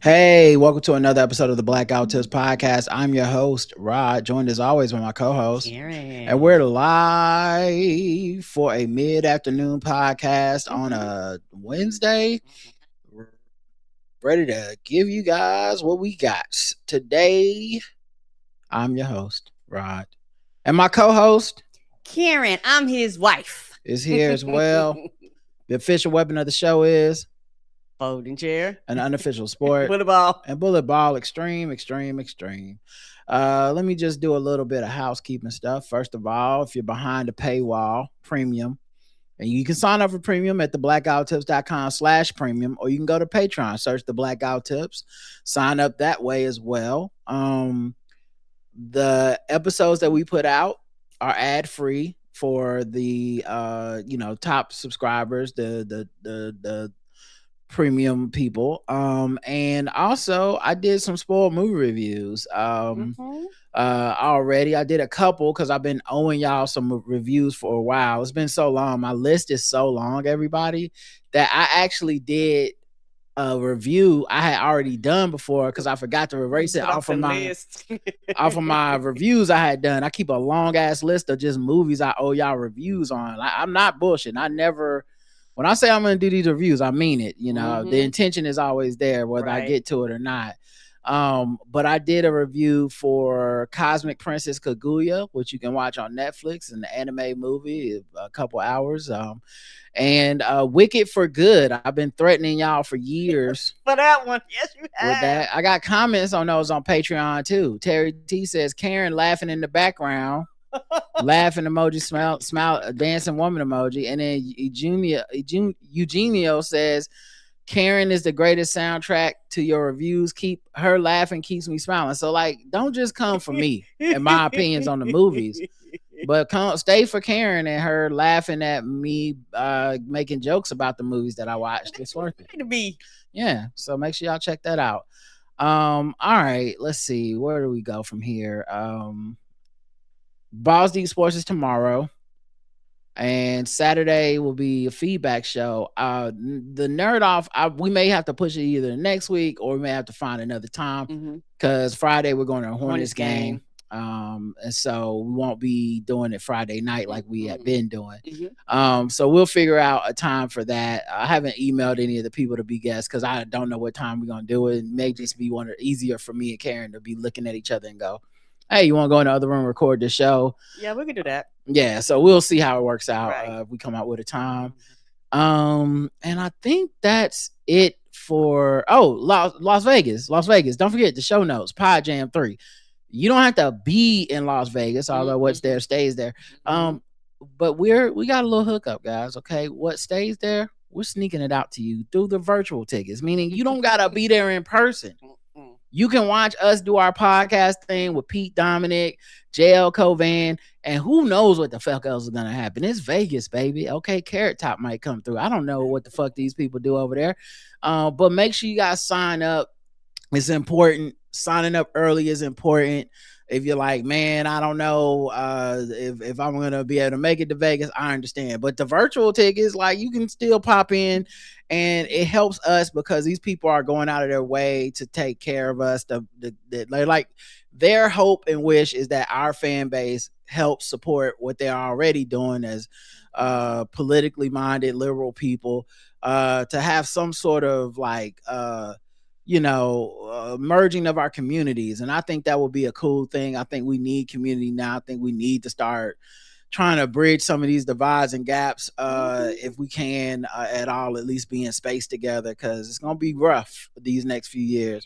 Hey, welcome to another episode of the Blackout Tips Podcast. I'm your host, Rod, joined as always by my co-host. And Karen. we're live for a mid-afternoon podcast on a Wednesday. Ready to give you guys what we got. Today, I'm your host, Rod. And my co-host Karen, I'm his wife. is here as well. The official weapon of the show is Folding chair. an unofficial sport. Bullet ball. And bullet ball, extreme. Let me just do a little bit of housekeeping stuff. First of all, if you're behind the paywall, premium, and you can sign up for premium at theblackouttips.com/premium, or you can go to Patreon, search the Blackout Tips, sign up that way as well. The episodes that we put out are ad free for the top subscribers, the premium people. And also I did some spoiled movie reviews. Already. I did a couple because I've been owing y'all some reviews for a while. It's been so long. My list is so long, everybody, that I actually did a review I had already done before because I forgot to erase it off of my list. off of my reviews I had done. I keep a long ass list of just movies I owe y'all reviews on. I'm not bullshitting. I never, when I say I'm going to do these reviews, I mean it. The intention is always there, whether I get to it or not. But I did a review for Cosmic Princess Kaguya, which you can watch on Netflix, an anime movie, a couple hours. And Wicked for Good. I've been threatening y'all for years for that one. Yes, you have. with that. I got comments on those on Patreon too. Terry T says Karen laughing in the background. Laughing emoji, smile, dancing woman emoji. And then Eugenio says Karen is the greatest soundtrack to your reviews. Keep her laughing, keeps me smiling. So, like, don't just come for me and my opinions on the movies, but stay for Karen and her laughing at me making jokes about the movies that I watched. It's worth it to be. Yeah, so make sure y'all check that out. All right, let's see, where do we go from here? Balls Deep Sports is tomorrow, and Saturday will be a feedback show. The Nerd Off, we may have to push it either next week or we may have to find another time because Friday we're going to a Hornets game. And so we won't be doing it Friday night like we had been doing. So we'll figure out a time for that. I haven't emailed any of the people to be guests because I don't know what time we're gonna do it. It may just be easier for me and Karen to be looking at each other and go, hey, you want to go in the other room and record the show? Yeah, we can do that. Yeah, so we'll see how it works out. If we come out with a time. And I think that's it for Las Vegas. Don't forget the show notes, Pod Jam 3. You don't have to be in Las Vegas, although what's there stays there. But we got a little hookup, guys. Okay, what stays there, we're sneaking it out to you through the virtual tickets, meaning you don't gotta be there in person. You can watch us do our podcast thing with Pete Dominic, JL Covan, and who knows what the fuck else is gonna happen. It's Vegas, baby. Okay, Carrot Top might come through. I don't know what the fuck these people do over there. But make sure you guys sign up. It's important. Signing up early is important. If you're like, man, I don't know if I'm gonna be able to make it to Vegas, I understand. But the virtual tickets, like, you can still pop in, and it helps us because these people are going out of their way to take care of us. They're like, their hope and wish is that our fan base helps support what they're already doing as politically minded liberal people, to have some sort of like merging of our communities. And I think that would be a cool thing. I think we need community now. I think we need to start trying to bridge some of these divides and gaps, if we can at all, at least be in space together, because it's gonna be rough these next few years.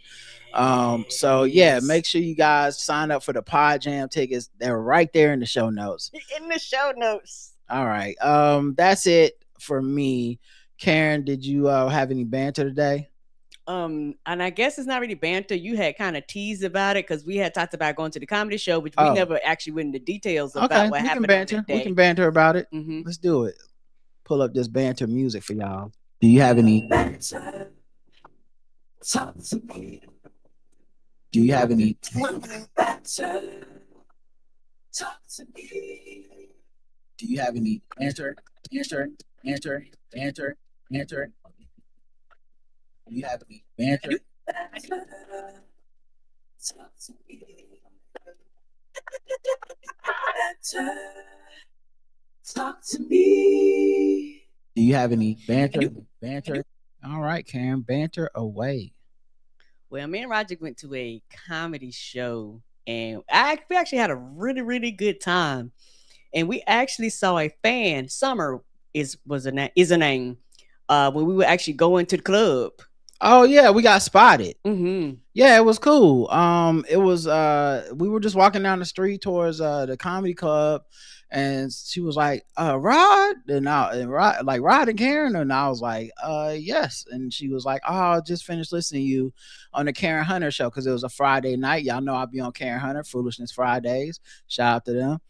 So yeah, make sure you guys sign up for the Pod Jam tickets. They're right there in the show notes. In the show notes. All right. That's it for me. Karen, did you have any banter today? And I guess it's not really banter. You had kind of teased about it because we had talked about going to the comedy show, but we never actually went into details about what happened. We can banter about it. Let's do it. Pull up this banter music for y'all. Do you have any banter? Talk to me. Do you have any banter? Talk to me. Do you have any banter? Do you have any banter? Talk to me. Do you have any banter? Banter. All right, Karen, banter away. Well, me and Roger went to a comedy show, and we actually had a really, really good time. And we actually saw a fan. Summer is a name. When we were actually going to the club. Oh yeah, we got spotted. Mm-hmm. Yeah, it was cool. It was we were just walking down the street towards the comedy club, and she was like, Rod, Rod and Karen, and I was like, yes. And she was like, oh, I just finished listening to you on the Karen Hunter show because it was a Friday night. Y'all know I'll be on Karen Hunter, Foolishness Fridays. Shout out to them.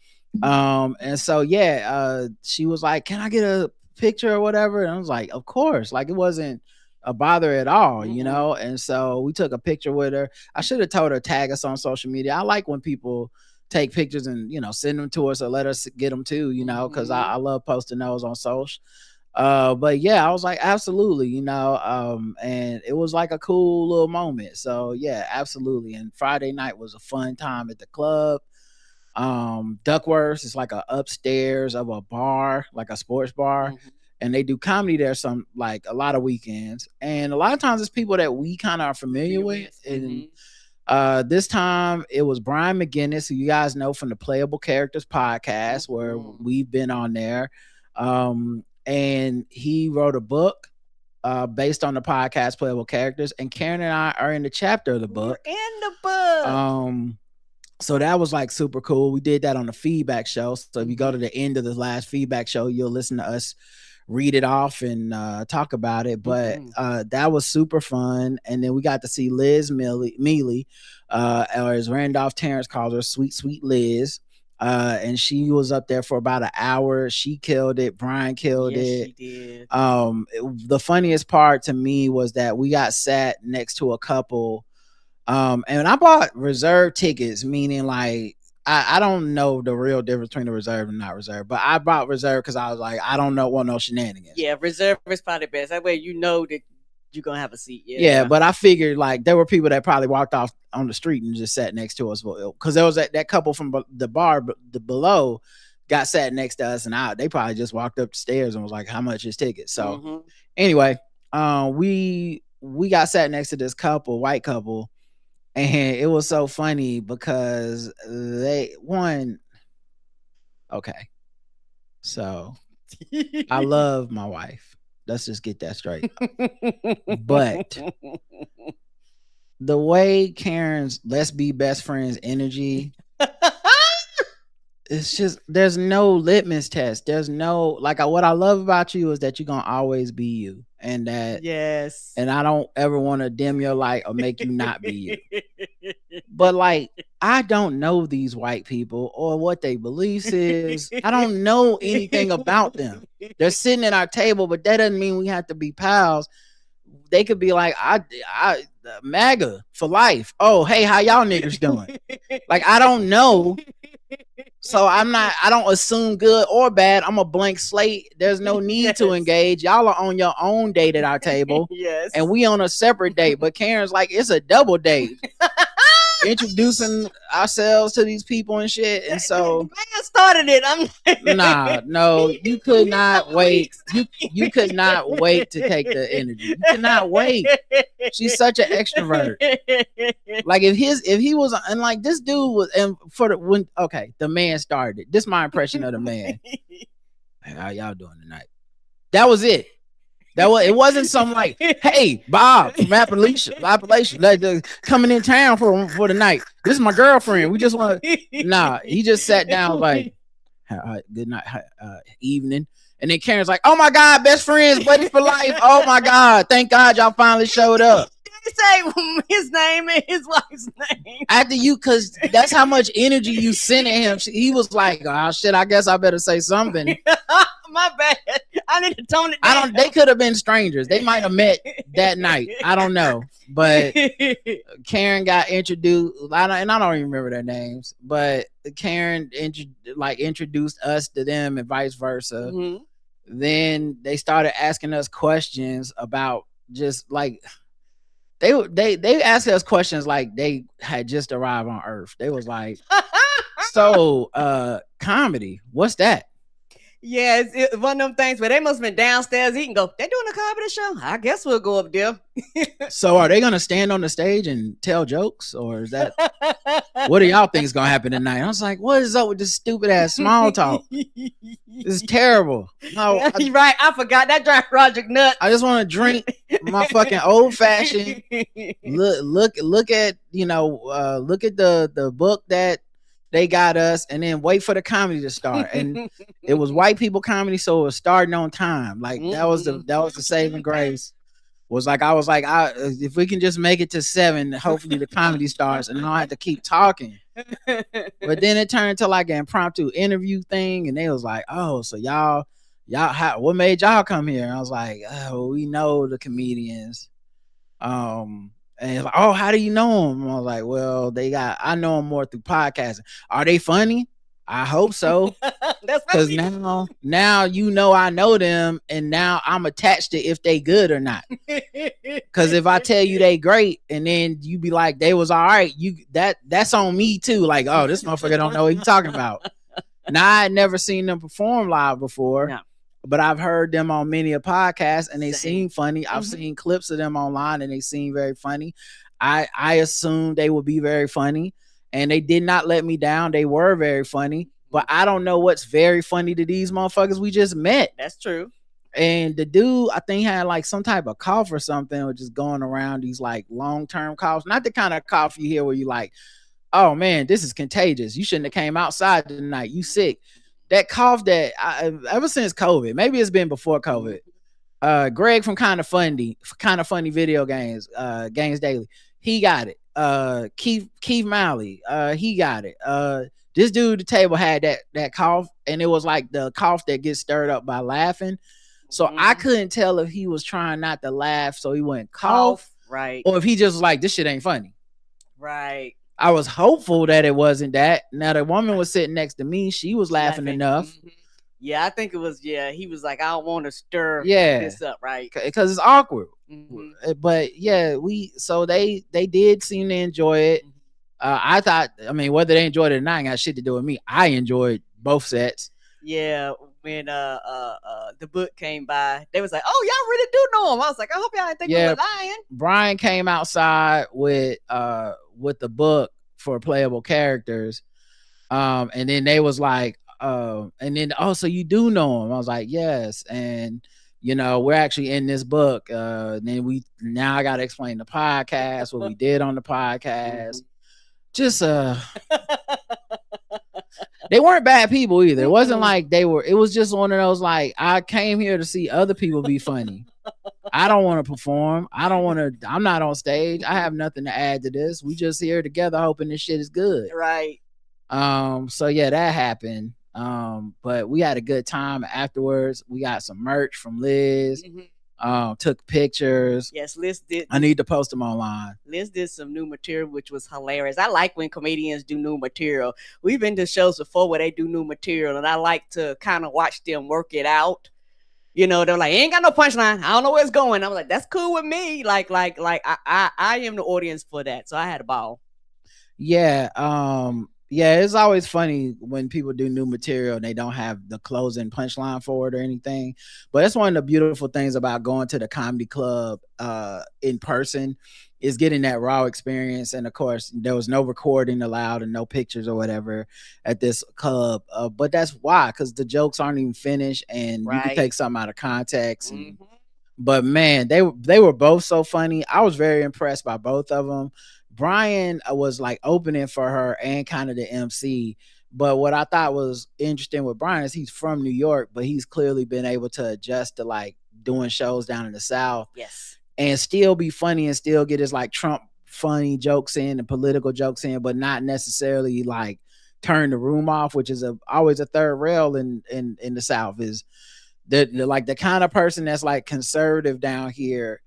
And so yeah, she was like, can I get a picture or whatever? And I was like, of course. Like, it wasn't a bother at all, you know. And so we took a picture with her. I should have told her tag us on social media. I like when people take pictures and, you know, send them to us or let us get them too, you know, because I love posting those on social. But yeah, I was like, absolutely, you know. And it was like a cool little moment. So yeah, absolutely. And Friday night was a fun time at the club. Duckworth is like a upstairs of a bar, like a sports bar. And they do comedy there some, like, a lot of weekends, and a lot of times it's people that we kind of are familiar with. And this time it was Brian McGinnis, who you guys know from the Playable Characters podcast, where we've been on there. And he wrote a book based on the podcast Playable Characters, and Karen and I are in the chapter of the book. We're in the book. So that was like super cool. We did that on the feedback show. So if you go to the end of the last feedback show, you'll listen to us read it off and talk about it. But that was super fun. And then we got to see Liz Mealy, or as Randolph Terrence calls her, Sweet Liz. And she was up there for about an hour. She killed it. Brian killed it. She did. The funniest part to me was that we got sat next to a couple. And I bought reserve tickets, meaning like I don't know the real difference between the reserve and not reserve, but I bought reserve because I was like, I don't want no shenanigans. Yeah, reserve is probably best. That way you know that you're gonna have a seat. Yeah, but I figured like there were people that probably walked off on the street and just sat next to us, because there was that couple from the bar below got sat next to us, and they probably just walked up the stairs and was like, how much is tickets? So anyway, we got sat next to this white couple. And it was so funny because okay. So I love my wife. Let's just get that straight. But the way Karen's let's be best friends energy, it's just, there's no litmus test. There's no, like, what I love about you is that you're gonna always be you, and that yes, and I don't ever want to dim your light or make you not be you. But like, I don't know these white people or what they beliefs is. I don't know anything about them. They're sitting at our table, but that doesn't mean we have to be pals. They could be like, I MAGA for life. Oh, hey, how y'all niggas doing? Like, I don't know. So I don't assume good or bad. I'm a blank slate. There's no need to engage. Y'all are on your own date at our table. Yes. And we on a separate date. But Karen's like, it's a double date. Introducing ourselves to these people and shit. And so man started it. No, you could not wait. You could not wait to take the energy. You could not wait. She's such an extrovert. Like, if he was, and like, this dude was, and the man started. This is my impression of the man. Like, how y'all doing tonight? That was it. It wasn't some like, hey, Bob from Appalachian, like, coming in town for the night. This is my girlfriend. We just want to. He just sat down like, good night, evening. And then Karen's like, oh my God, best friends, buddies for life. Oh my God, thank God y'all finally showed up. Say his name and his wife's name after you, because that's how much energy you sent at him. He was like, oh shit, I guess I better say something. My bad, I need to tone it down. They could have been strangers. They might have met that night. I don't know. But Karen got introduced, and I don't even remember their names, but Karen introduced us to them and vice versa. Then they started asking us questions about just like, they asked us questions like they had just arrived on Earth. They was like, so comedy, what's that? Yeah, it's one of them things where they must have been downstairs eating. Go, they doing a comedy show? I guess we'll go up there. So are they gonna stand on the stage and tell jokes, or is that what do y'all think is gonna happen tonight? I was like, what is up with this stupid ass small talk? This is terrible. No, right. I forgot that drive Roger nuts. I just want to drink my fucking old fashioned. Look at look at the book that they got us, and then wait for the comedy to start. And it was white people comedy, so it was starting on time. Like that was the saving grace. I was like, if we can just make it to 7, hopefully the comedy starts, and I don't have to keep talking. But then it turned to like an impromptu interview thing, and they was like, oh, so y'all, what made y'all come here? And I was like, oh, we know the comedians. And like, oh, how do you know them? I was like, well, I know them more through podcasting. Are they funny? I hope so. Because now I know them, and now I'm attached to if they good or not. Because if I tell you they great, and then you be like they was all right, that's on me too. Like, oh, this motherfucker don't know what he's talking about. Now I had never seen them perform live before. No. But I've heard them on many a podcast, and they seem funny. I've seen clips of them online, and they seem very funny. I assumed they would be very funny, and they did not let me down. They were very funny, but I don't know what's very funny to these motherfuckers we just met. That's true. And the dude, I think, had like some type of cough or something, or just going around these like long-term coughs. Not the kind of cough you hear where you like, oh man, this is contagious. You shouldn't have came outside tonight. You sick. That cough that ever since COVID, maybe it's been before COVID. Greg from Kind of Funny Video Games, Games Daily, he got it. Keith Malley, he got it. This dude at the table had that cough, and it was like the cough that gets stirred up by laughing. So I couldn't tell if he was trying not to laugh, so he wouldn't cough, right? Or if he just was like, this shit ain't funny, right? I was hopeful that it wasn't that. Now the woman was sitting next to me. She was laughing enough. Mm-hmm. Yeah, I think it was. Yeah, he was like, I don't want to stir this up, right? Because it's awkward. Mm-hmm. But yeah, they did seem to enjoy it. I thought, I mean, whether they enjoyed it or not, ain't got shit to do with me. I enjoyed both sets. Yeah, when the book came by, they was like, "Oh, y'all really do know him." I was like, "I hope y'all didn't think we were lying." Brian came outside with the book for playable characters, and then they was like, and then so you do know him? I was like, yes, and we're actually in this book. And then now I got to explain the podcast, what we did on the podcast. Just they weren't bad people either. It wasn't like they were. It was just one of those like, I came here to see other people be funny. I don't want to perform. I'm not on stage. I have nothing to add to this. We just here together hoping this shit is good. Right. So yeah, that happened. But we had a good time afterwards. We got some merch from Liz. Took pictures. Yes, Liz did. I need to post them online. Liz did some new material, which was hilarious. I like when comedians do new material. We've been to shows before where they do new material, and I like to kind of watch them work it out. They're like, ain't got no punchline. I don't know where it's going. I'm like, that's cool with me. Like I am the audience for that. So I had a ball. Yeah. Yeah, it's always funny when people do new material and they don't have the closing punchline for it or anything. But that's one of the beautiful things about going to the comedy club in person, is getting that raw experience. And of course, there was no recording allowed and no pictures or whatever at this club. But that's why, because the jokes aren't even finished, and you can take something out of context. But man, they were both so funny. I was very impressed by both of them. Brian was like opening for her and kind of the MC. But what I thought was interesting with Brian is he's from New York, but he's clearly been able to adjust to like doing shows down in the South. Yes. And still be funny and still get his like Trump funny jokes in and political jokes in, but not necessarily like turn the room off, which is always a third rail in the South. Is the like the kind of person that's like conservative down here.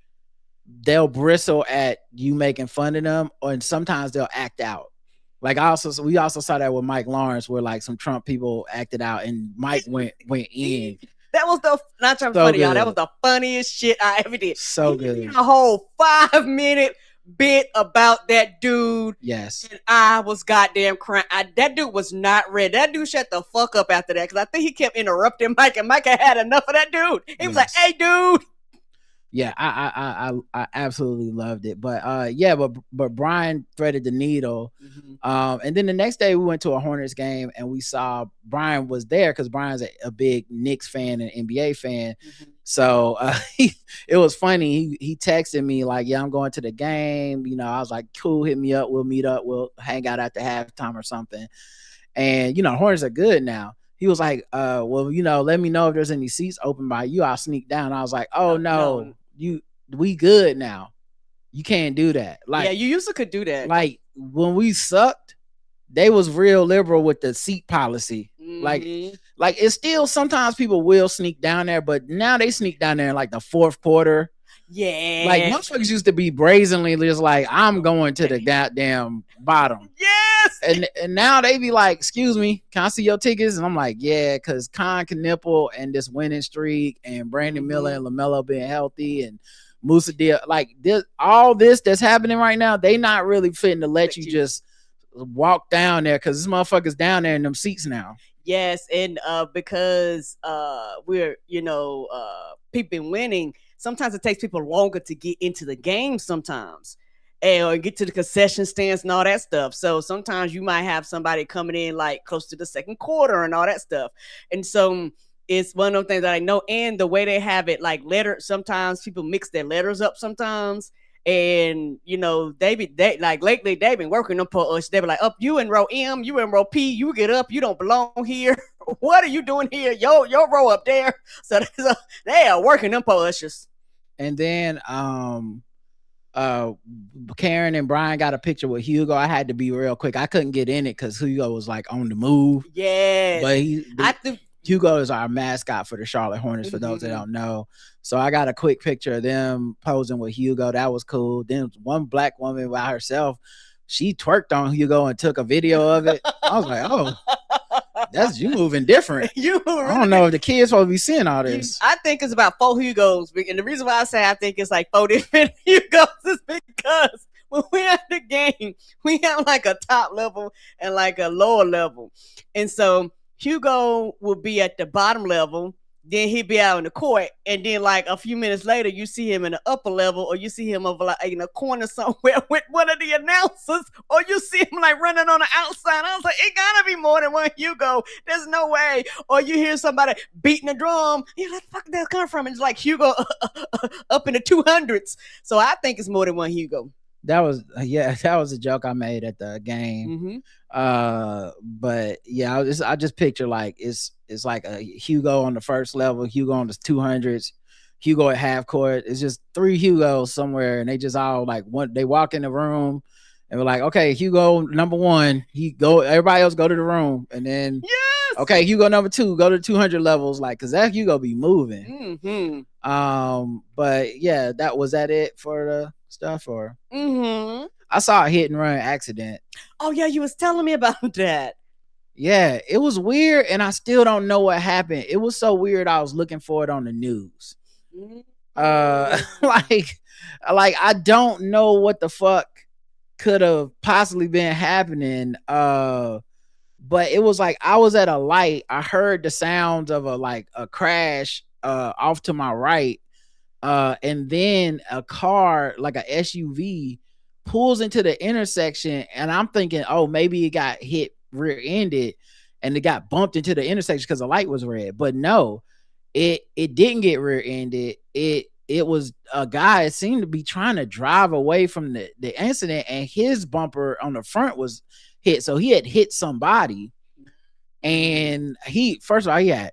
They'll bristle at you making fun of them, and sometimes they'll act out. Like we also saw that with Mike Lawrence, where like some Trump people acted out and Mike went in. That was the not trying to be So funny, y'all. That was good. the funniest shit I ever did. So He did good. a whole 5-minute bit about that dude. Yes. And I was goddamn crying. That dude was not ready. That dude shut the fuck up after that because I think he kept interrupting Mike, and Mike had enough of that dude. He was like, Yes. "Hey, dude." Yeah, I absolutely loved it. But yeah, but Brian threaded the needle. And then the next day we went to a Hornets game and we saw Brian was there because Brian's a big Knicks fan and NBA fan. So it was funny. He texted me like, "Yeah, I'm going to the game." You know, I was like, "Cool, hit me up. We'll meet up. We'll hang out after halftime or something." And you know, Hornets are good now. He was like, well, you know, let me know if there's any seats open by you. I'll sneak down. I was like, oh no, we good now. You can't do that. Like, yeah, you used to could do that. Like when we sucked, they was real liberal with the seat policy. Like it's still sometimes people will sneak down there, but now they sneak down there in like the fourth quarter. Yeah. Like motherfuckers used to be brazenly just like, I'm going to the goddamn bottom. Yes. And now they be like, excuse me, can I see your tickets? And I'm like, yeah, because Con Knipple and this winning streak and Brandon Miller and LaMelo being healthy and Musa Dia, like this, all this that's happening right now, they not really fitting to let you just walk down there because this motherfucker's down there in them seats now. Yes, and because we're people been winning, sometimes it takes people longer to get into the game sometimes. Or get to the concession stands and all that stuff. So sometimes you might have somebody coming in like close to the second quarter and all that stuff. And so it's one of those things that I know. And the way they have it, like sometimes people mix their letters up sometimes. And you know, they like lately they've been working them for us. They be like, up, you in row M, you in row P, you get up, you don't belong here. What are you doing here? Your row up there. So they are working them for us. And then Karen and Brian got a picture with Hugo. I had to be real quick. I couldn't get in it because Hugo was like on the move. Yeah, but Hugo is our mascot for the Charlotte Hornets, for those that don't know. So I got a quick picture of them posing with Hugo. That was cool. Then one black woman by herself, she twerked on Hugo and took a video of it. I was like, oh, that's you moving different. I don't know if the kids supposed to be seeing all this. I think it's about 4 Hugos. And the reason why I say I think it's like 4 different Hugos is because when we're at the game, we have like a top level and like a lower level. And so Hugo will be at the bottom level, then he'd be out in the court, and then like a few minutes later, you see him in the upper level, or you see him over like in a corner somewhere with one of the announcers, or you see him like running on the outside. I was like, it gotta be more than one Hugo. There's no way. Or you hear somebody beating a drum. You're like, fuck, that come from? And it's like Hugo up in the 200s. So I think it's more than one Hugo. That was a joke I made at the game. But yeah, I just picture like it's like a Hugo on the first level, Hugo on the 200s, Hugo at half court. It's just 3 Hugos somewhere, and they just all like they walk in the room and we're like, okay, Hugo number 1, everybody else go to the room, and then okay, Hugo number 2, go to 200 levels, like because that Hugo be moving. But yeah, was that it for the stuff? Or I saw a hit and run accident. Oh yeah, you was telling me about that. Yeah, it was weird, and I still don't know what happened. It was so weird. I was looking for it on the news. Like I don't know what the fuck could have possibly been happening. But it was like I was at a light. I heard the sounds of a crash off to my right. And then a car, like a SUV, pulls into the intersection, and I'm thinking, oh, maybe it got hit rear-ended and it got bumped into the intersection because the light was red. But no, it didn't get rear-ended. It was a guy that seemed to be trying to drive away from the incident, and his bumper on the front was hit. So he had hit somebody, and first of all, he had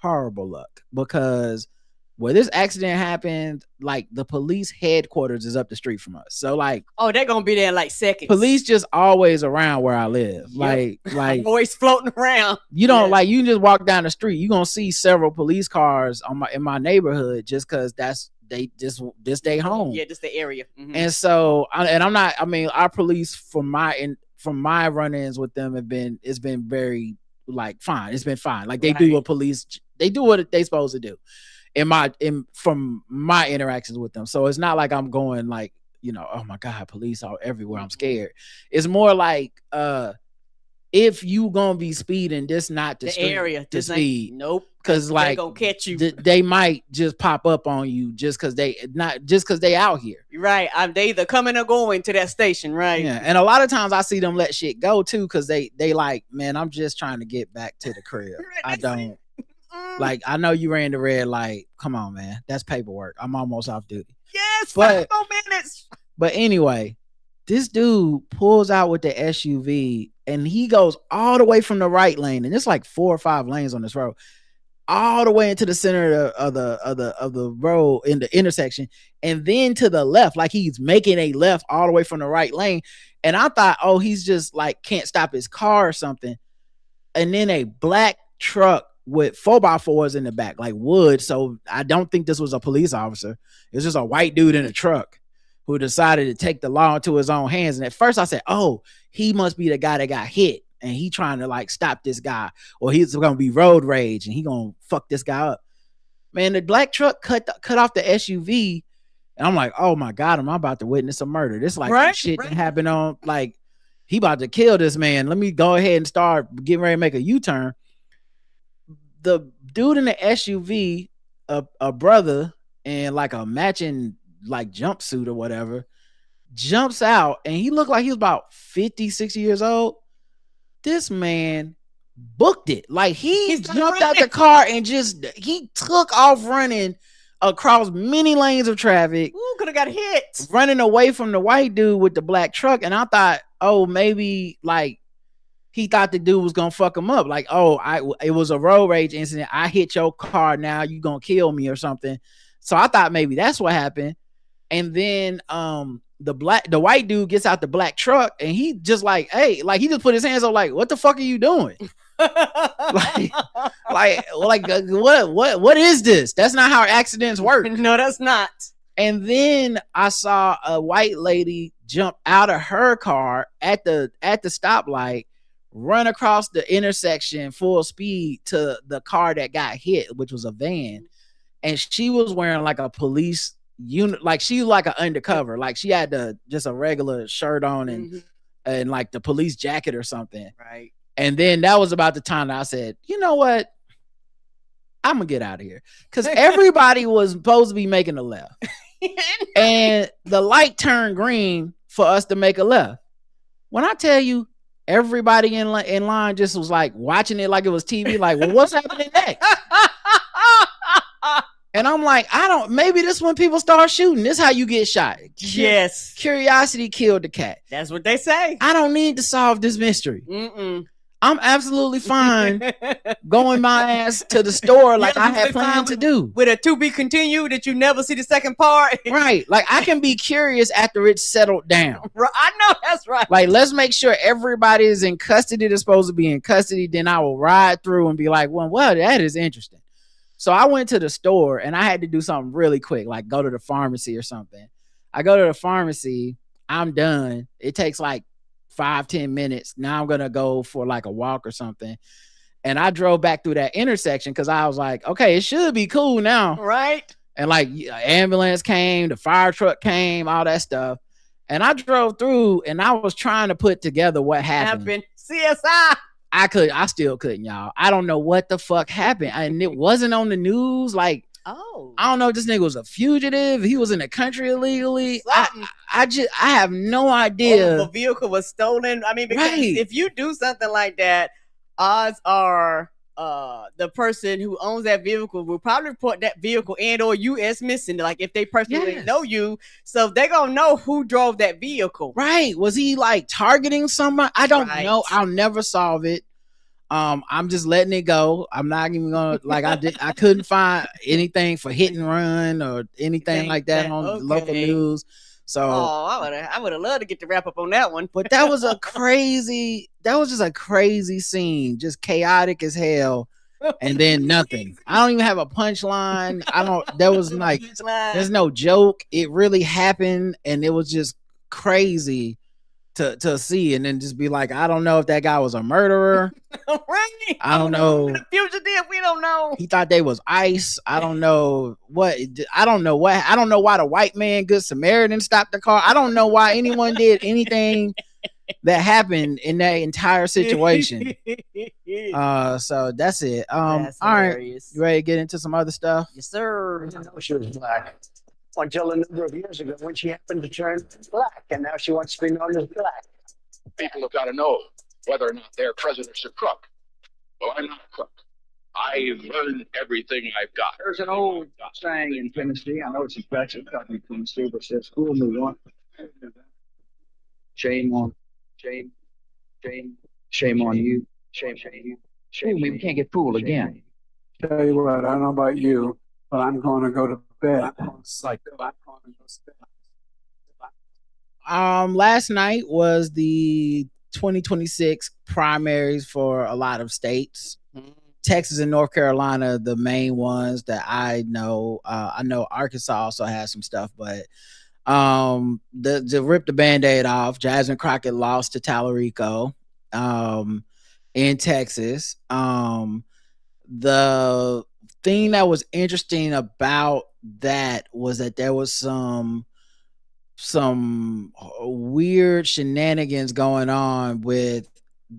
horrible luck because where this accident happened, like the police headquarters is up the street from us. So like, oh, they're gonna be there in like seconds. Police just always around where I live. Yep. Like always floating around. You don't like you can just walk down the street. You're gonna see several police cars in my neighborhood just because this day home. Yeah, just the area. And so our police from my run-ins with them it's been very like fine. It's been fine. Like they do what they do what they supposed to do from my interactions with them. So it's not like I'm going like, oh my God, police are everywhere. I'm scared. It's more like, if you gonna be speeding, this not the street area to speed. Nope. Because like they gonna catch you. They might just pop up on you just because they out here. Right. They either coming or going to that station, right? Yeah. And a lot of times I see them let shit go too, because they like, man, I'm just trying to get back to the crib. I don't like, I know you ran the red light. Come on, man. That's paperwork. I'm almost off duty. Yes, 5 more minutes. But anyway, this dude pulls out with the SUV and he goes all the way from the right lane, and it's like 4 or 5 lanes on this road, all the way into the center of the road in the intersection, and then to the left, like he's making a left all the way from the right lane. And I thought, oh, he's just like can't stop his car or something. And then a black truck with 4x4s in the back, like wood. So I don't think this was a police officer. It was just a white dude in a truck who decided to take the law into his own hands. And at first I said, oh, he must be the guy that got hit and he trying to like stop this guy, or he's going to be road rage and he going to fuck this guy up. Man, the black truck cut off the SUV, and I'm like, oh my God, am I about to witness a murder? This like shit that happened on, like, he about to kill this man. Let me go ahead and start getting ready to make a U-turn. The dude in the SUV, a brother in like a matching like jumpsuit or whatever, jumps out, and he looked like he was about 50, 60 years old. This man booked it. Like he jumped out the car and he took off running across many lanes of traffic. Ooh, could have got hit. Running away from the white dude with the black truck. And I thought, oh, maybe like he thought the dude was gonna fuck him up. Like, oh, it was a road rage incident. I hit your car, now you gonna kill me or something. So I thought maybe that's what happened. And then the white dude gets out the black truck and he just like, hey, like he just put his hands up like, what the fuck are you doing? what is this? That's not how accidents work. No, that's not. And then I saw a white lady jump out of her car at the stoplight, run across the intersection full speed to the car that got hit, which was a van. And she was wearing like a police unit, like she was like an undercover, like she had just a regular shirt on and like the police jacket or something. Right. And then that was about the time that I said, you know what? I'm gonna get out of here. Because everybody was supposed to be making a left. And the light turned green for us to make a left. When I tell you, everybody in line just was like watching it like it was TV, like, well, what's happening next? And I'm like, maybe this when people start shooting. This how you get shot. Yes. Curiosity killed the cat. That's what they say. I don't need to solve this mystery. I'm absolutely fine going my ass to the store like I had planned to do. With a to be continued that you never see the second part. Right. Like I can be curious after it's settled down. I know that's right. Like let's make sure everybody is in custody that's supposed to be in custody. Then I will ride through and be like, well, that is interesting. So I went to the store and I had to do something really quick, like go to the pharmacy or something. I go to the pharmacy. I'm done. It takes like 5-10 minutes. Now I'm gonna go for like a walk or something. And I drove back through that intersection because I was like, okay, it should be cool now, right? And like ambulance came, the fire truck came, all that stuff. And I drove through and I was trying to put together what happened. CSI. I still couldn't, y'all. I don't know what the fuck happened. And it wasn't on the news. Like, oh, I don't know if this nigga was a fugitive. He was in the country illegally. I have no idea. The vehicle was stolen. I mean, because if you do something like that, odds are the person who owns that vehicle will probably report that vehicle and or you as missing. Like if they personally know you, so they're gonna know who drove that vehicle. Right? Was he like targeting somebody? I don't know. I'll never solve it. I'm just letting it go. I'm not even gonna I couldn't find anything for hit and run or anything like that on local news. So I would have loved to get the wrap up on that one. But that was just a crazy scene, just chaotic as hell. And then nothing. I don't even have a punchline. There was like, there's no joke. It really happened and it was just crazy. to see, and then just be like, I don't know if that guy was a murderer. Right. I don't know. Fugitive, we don't know. He thought they was ICE. I don't know what. I don't know what. I don't know why the white man, Good Samaritan, stopped the car. I don't know why anyone did anything that happened in that entire situation. So that's it. That's all right. hilarious. You ready to get into some other stuff? Yes, sir. I know she was black until a number of years ago when she happened to turn black, and now she wants to be known as black. People have got to know whether or not their president's a crook. Well, I'm not a crook. I've learned everything I've got. There's an old saying in Tennessee. I know it's expensive, not in Tennessee, but it says, "Fool me once, shame on, shame, shame on you, shame on you, shame me. We can't get fooled again." Tell you what, I don't know about you, but I'm going to go to bed. Last night was the 2026 primaries for a lot of states. Texas and North Carolina, the main ones that I know. I know Arkansas also has some stuff, but to rip the Band-Aid off, Jasmine Crockett lost to Tallarico in Texas. The thing that was interesting about that was that there was some weird shenanigans going on with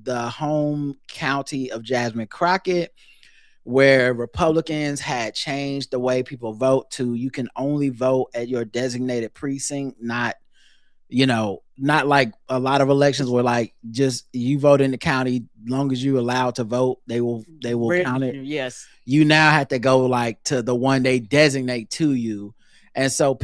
the home county of Jasmine Crockett, where Republicans had changed the way people vote to you can only vote at your designated precinct, not like a lot of elections where like just you vote in the county, long as you allowed to vote, they will count it. Yes. You now have to go like to the one they designate to you. And so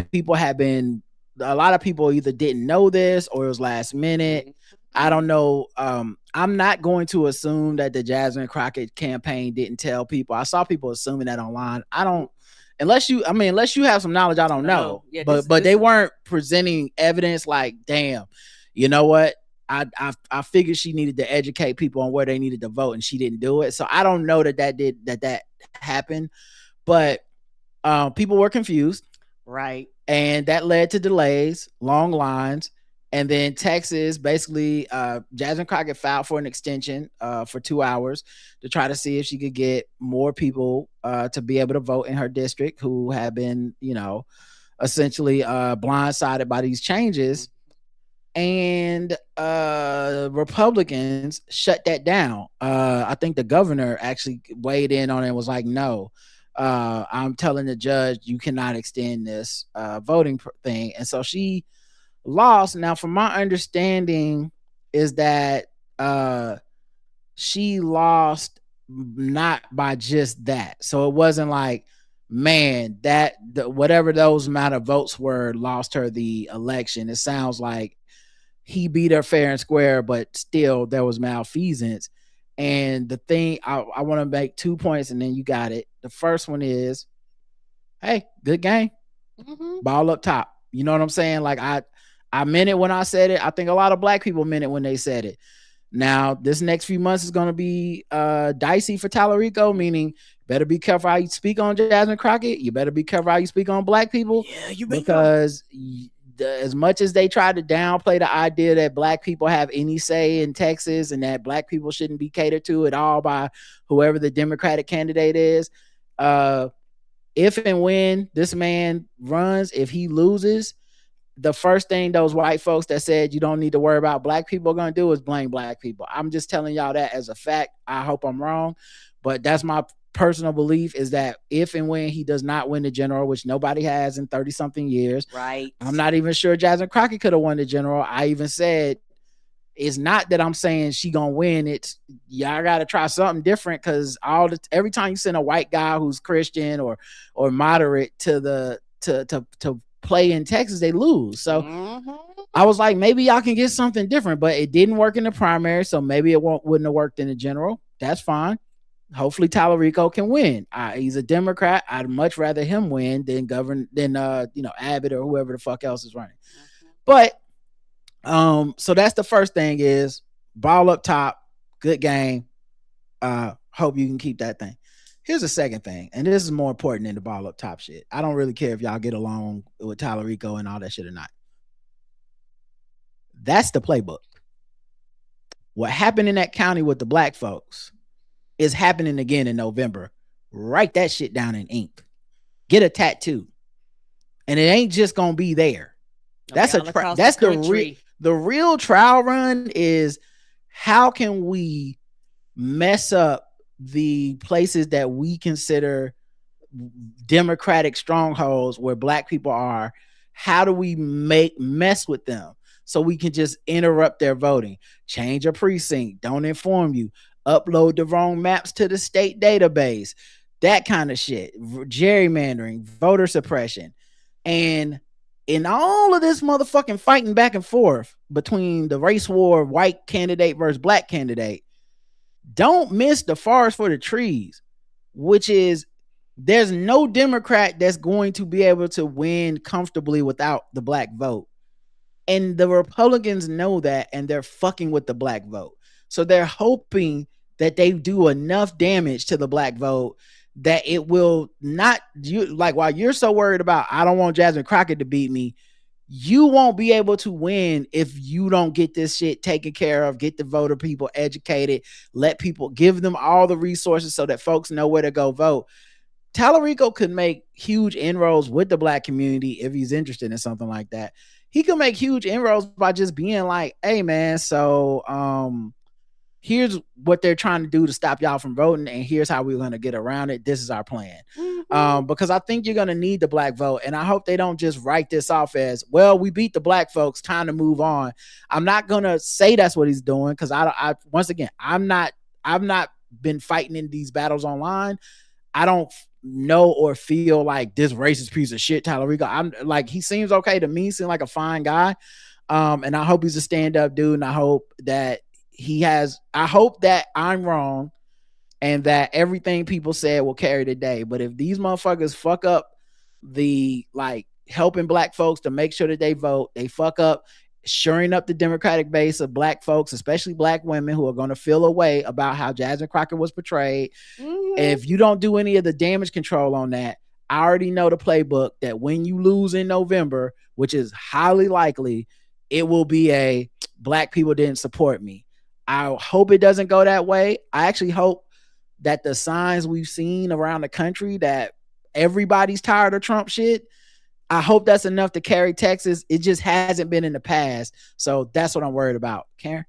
a lot of people either didn't know this or it was last minute. I don't know. I'm not going to assume that the Jasmine Crockett campaign didn't tell people. I saw people assuming that online. I don't, unless you have some knowledge, I don't know. Yeah, but they weren't presenting evidence like, damn, you know what? I figured she needed to educate people on where they needed to vote and she didn't do it. So I don't know that happened, but people were confused. Right. And that led to delays, long lines. And then Texas, basically, Jasmine Crockett filed for an extension for 2 hours to try to see if she could get more people to be able to vote in her district who have been, essentially blindsided by these changes. And Republicans shut that down. I think the governor actually weighed in on it and was like, no, I'm telling the judge you cannot extend this voting thing. And so she lost. Now, from my understanding, is that she lost not by just that. So it wasn't like, man, that whatever those amount of votes were lost her the election. It sounds like he beat her fair and square, but still there was malfeasance. And the thing I want to make 2 points, and then you got it. The first one is, hey, good game, ball up top. You know what I'm saying? Like I meant it when I said it. I think a lot of black people meant it when they said it. Now, this next few months is going to be dicey for Tallarico, meaning better be careful how you speak on Jasmine Crockett. You better be careful how you speak on black people. Yeah, because as much as they try to downplay the idea that black people have any say in Texas and that black people shouldn't be catered to at all by whoever the Democratic candidate is, if and when this man runs, if he loses, the first thing those white folks that said you don't need to worry about black people are going to do is blame black people. I'm just telling y'all that as a fact. I hope I'm wrong, but that's my personal belief, is that if and when he does not win the general, which nobody has in 30 something years, right? I'm not even sure Jasmine Crockett could have won the general. I even said, it's not that I'm saying she gonna win. It's y'all got to try something different, because every time you send a white guy who's Christian or moderate to play in Texas, they lose. So I was like, maybe y'all can get something different, but it didn't work in the primary, so maybe it wouldn't have worked in the general. That's fine. Hopefully Tallarico can win. He's a Democrat. I'd much rather him win than Abbott or whoever the fuck else is running. But so that's the first thing, is ball up top, good game. Hope you can keep that thing. Here's the second thing, and this is more important than the ball up top shit. I don't really care if y'all get along with Tallarico and all that shit or not. That's the playbook. What happened in that county with the black folks is happening again in November. Write that shit down in ink. Get a tattoo. And it ain't just gonna be there. That's that's the real trial run is how can we mess up the places that we consider democratic strongholds where black people are? How do we mess with them so we can just interrupt their voting? Change a precinct, don't inform you, upload the wrong maps to the state database, that kind of shit, gerrymandering, voter suppression. And in all of this motherfucking fighting back and forth between the race war, white candidate versus black candidate, don't miss the forest for the trees, which is there's no Democrat that's going to be able to win comfortably without the black vote. And the Republicans know that, and they're fucking with the black vote. So they're hoping that they do enough damage to the black vote that it will not, while you're so worried about, I don't want Jasmine Crockett to beat me, you won't be able to win if you don't get this shit taken care of, get the voter people educated, let people, give them all the resources so that folks know where to go vote. Tallarico could make huge inroads with the black community if he's interested in something like that. He could make huge inroads by just being like, hey man, so here's what they're trying to do to stop y'all from voting, and here's how we're going to get around it. This is our plan. Because I think you're going to need the black vote, and I hope they don't just write this off as, well, we beat the black folks, time to move on. I'm not going to say that's what he's doing, because I once again, I've not been fighting in these battles online. I don't know or feel like this racist piece of shit Tallarico. I'm like, he seems okay to me, seems like a fine guy. And I hope he's a stand-up dude, and I hope that I hope that I'm wrong and that everything people said will carry the day. But if these motherfuckers fuck up the, like, helping black folks to make sure that they vote, they fuck up shoring up the Democratic base of black folks, especially black women who are going to feel a way about how Jasmine Crockett was portrayed. If you don't do any of the damage control on that, I already know the playbook that when you lose in November, which is highly likely, it will be a black people didn't support me. I hope it doesn't go that way. I actually hope that the signs we've seen around the country that everybody's tired of Trump shit, I hope that's enough to carry Texas. It just hasn't been in the past. So that's what I'm worried about. Karen?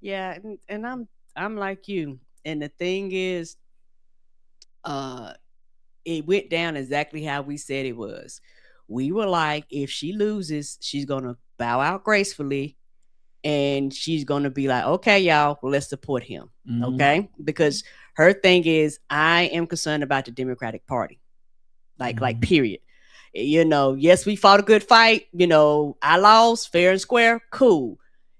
Yeah, and I'm like you. And the thing is, it went down exactly how we said it was. We were like, if she loses, she's going to bow out gracefully. And she's going to be like, okay, y'all, well, let's support him. Okay? Because her thing is, I am concerned about the Democratic Party. Like, period. You know, yes, we fought a good fight. You know, I lost fair and square. Cool.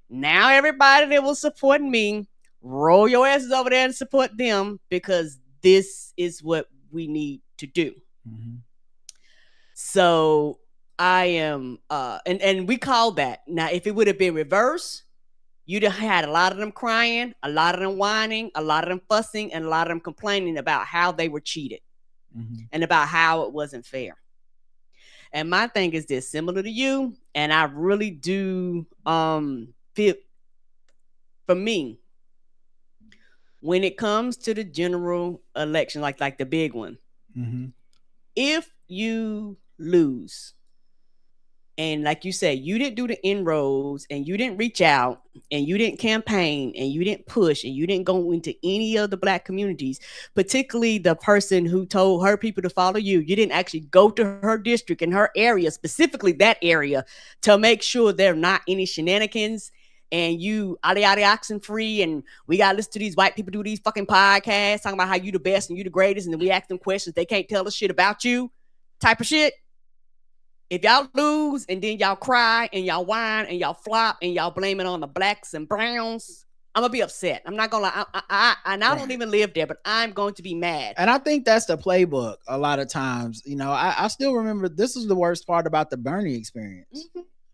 Now everybody that was supporting me, roll your asses over there and support them, because this is what we need to do. So I am, and we called that. Now, if it would have been reverse, you'd have had a lot of them crying, a lot of them whining, a lot of them fussing, and a lot of them complaining about how they were cheated and about how it wasn't fair. And my thing is this, similar to you, and I really do feel, for me, when it comes to the general election, like the big one, if you lose, and like you say, you didn't do the inroads, and you didn't reach out, and you didn't campaign, and you didn't push, and you didn't go into any of the black communities, particularly the person who told her people to follow you, you didn't actually go to her district and her area, specifically that area, to make sure there are not any shenanigans, and you oxen free, and we got to listen to these white people do these fucking podcasts talking about how you the best and you the greatest, and then we ask them questions, they can't tell us shit about you, type of shit. If y'all lose and then y'all cry and y'all whine and y'all flop and y'all blame it on the blacks and browns, I'm gonna be upset. I'm not gonna lie. I don't even live there, but I'm going to be mad. And I think that's the playbook a lot of times. You know, I still remember, this is the worst part about the Bernie experience,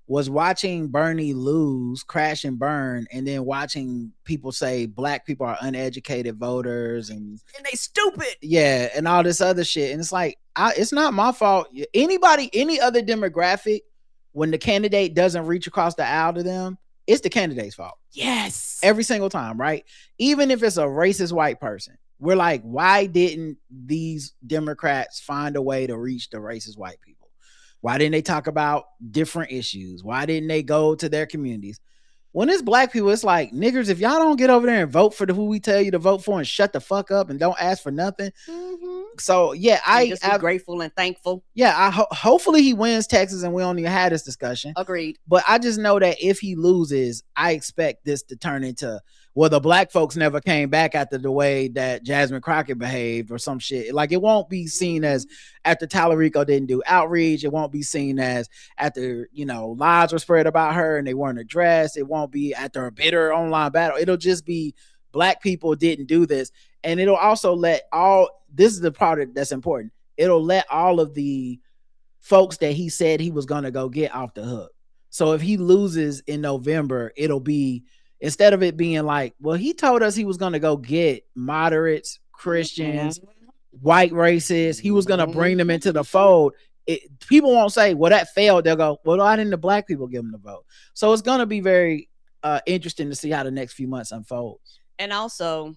was watching Bernie lose, crash and burn, and then watching people say black people are uneducated voters and they stupid. Yeah, and all this other shit. And it's like, it's not my fault. Any other demographic, when the candidate doesn't reach across the aisle to them, it's the candidate's fault. Yes. Every single time, right? Even if it's a racist white person, we're like, why didn't these Democrats find a way to reach the racist white people? Why didn't they talk about different issues? Why didn't they go to their communities? When it's black people, it's like, niggers, if y'all don't get over there and vote for who we tell you to vote for and shut the fuck up and don't ask for nothing. Mm-hmm. So yeah, I'm grateful and thankful. Yeah, hopefully he wins Texas and we don't even have this discussion. Agreed. But I just know that if he loses, I expect this to turn into, well, the black folks never came back after the way that Jasmine Crockett behaved or some shit. Like, it won't be seen as after Tallarico didn't do outreach. It won't be seen as after, lies were spread about her and they weren't addressed. It won't be after a bitter online battle. It'll just be black people didn't do this. And it'll also this is the part that's important. It'll let all of the folks that he said he was going to go get off the hook. So if he loses in November, it'll be, instead of it being like, well, he told us he was going to go get moderates, Christians, white racists. He was going to bring them into the fold. People won't say, well, that failed. They'll go, well, why didn't the black people give him the vote? So it's going to be very interesting to see how the next few months unfold. And also,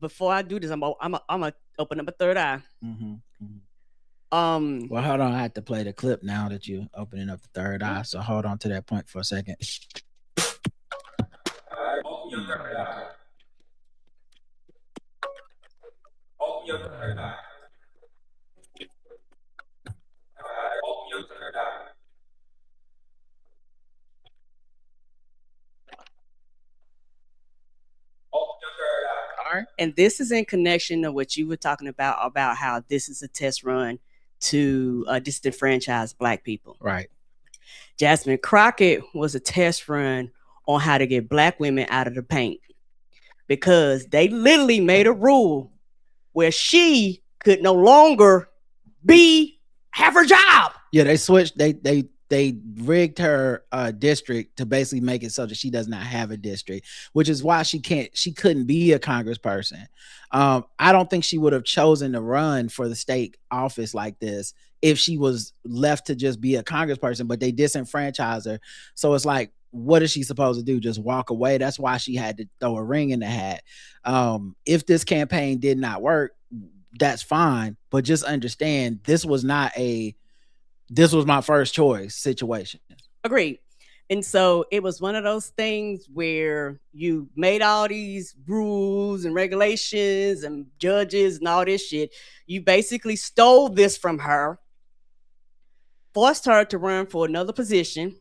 before I do this, I'm gonna open up a third eye. Mm-hmm. Well, hold on. I have to play the clip now that you're opening up the third eye. So hold on to that point for a second. Open your third eye. Open your third eye. Open your third eye. And this is in connection to what you were talking about how this is a test run to disenfranchise black people. Right. Jasmine Crockett was a test run on how to get black women out of the paint, because they literally made a rule where she could no longer have her job. Yeah, they switched. They rigged her district to basically make it so that she does not have a district, which is why she couldn't be a congressperson. I don't think she would have chosen to run for the state office like this if she was left to just be a congressperson, but they disenfranchised her. So it's like, what is she supposed to do? Just walk away? That's why she had to throw a ring in the hat. If this campaign did not work, that's fine. But just understand, this was my first choice situation. Agreed. And so it was one of those things where you made all these rules and regulations and judges and all this shit. You basically stole this from her, forced her to run for another position,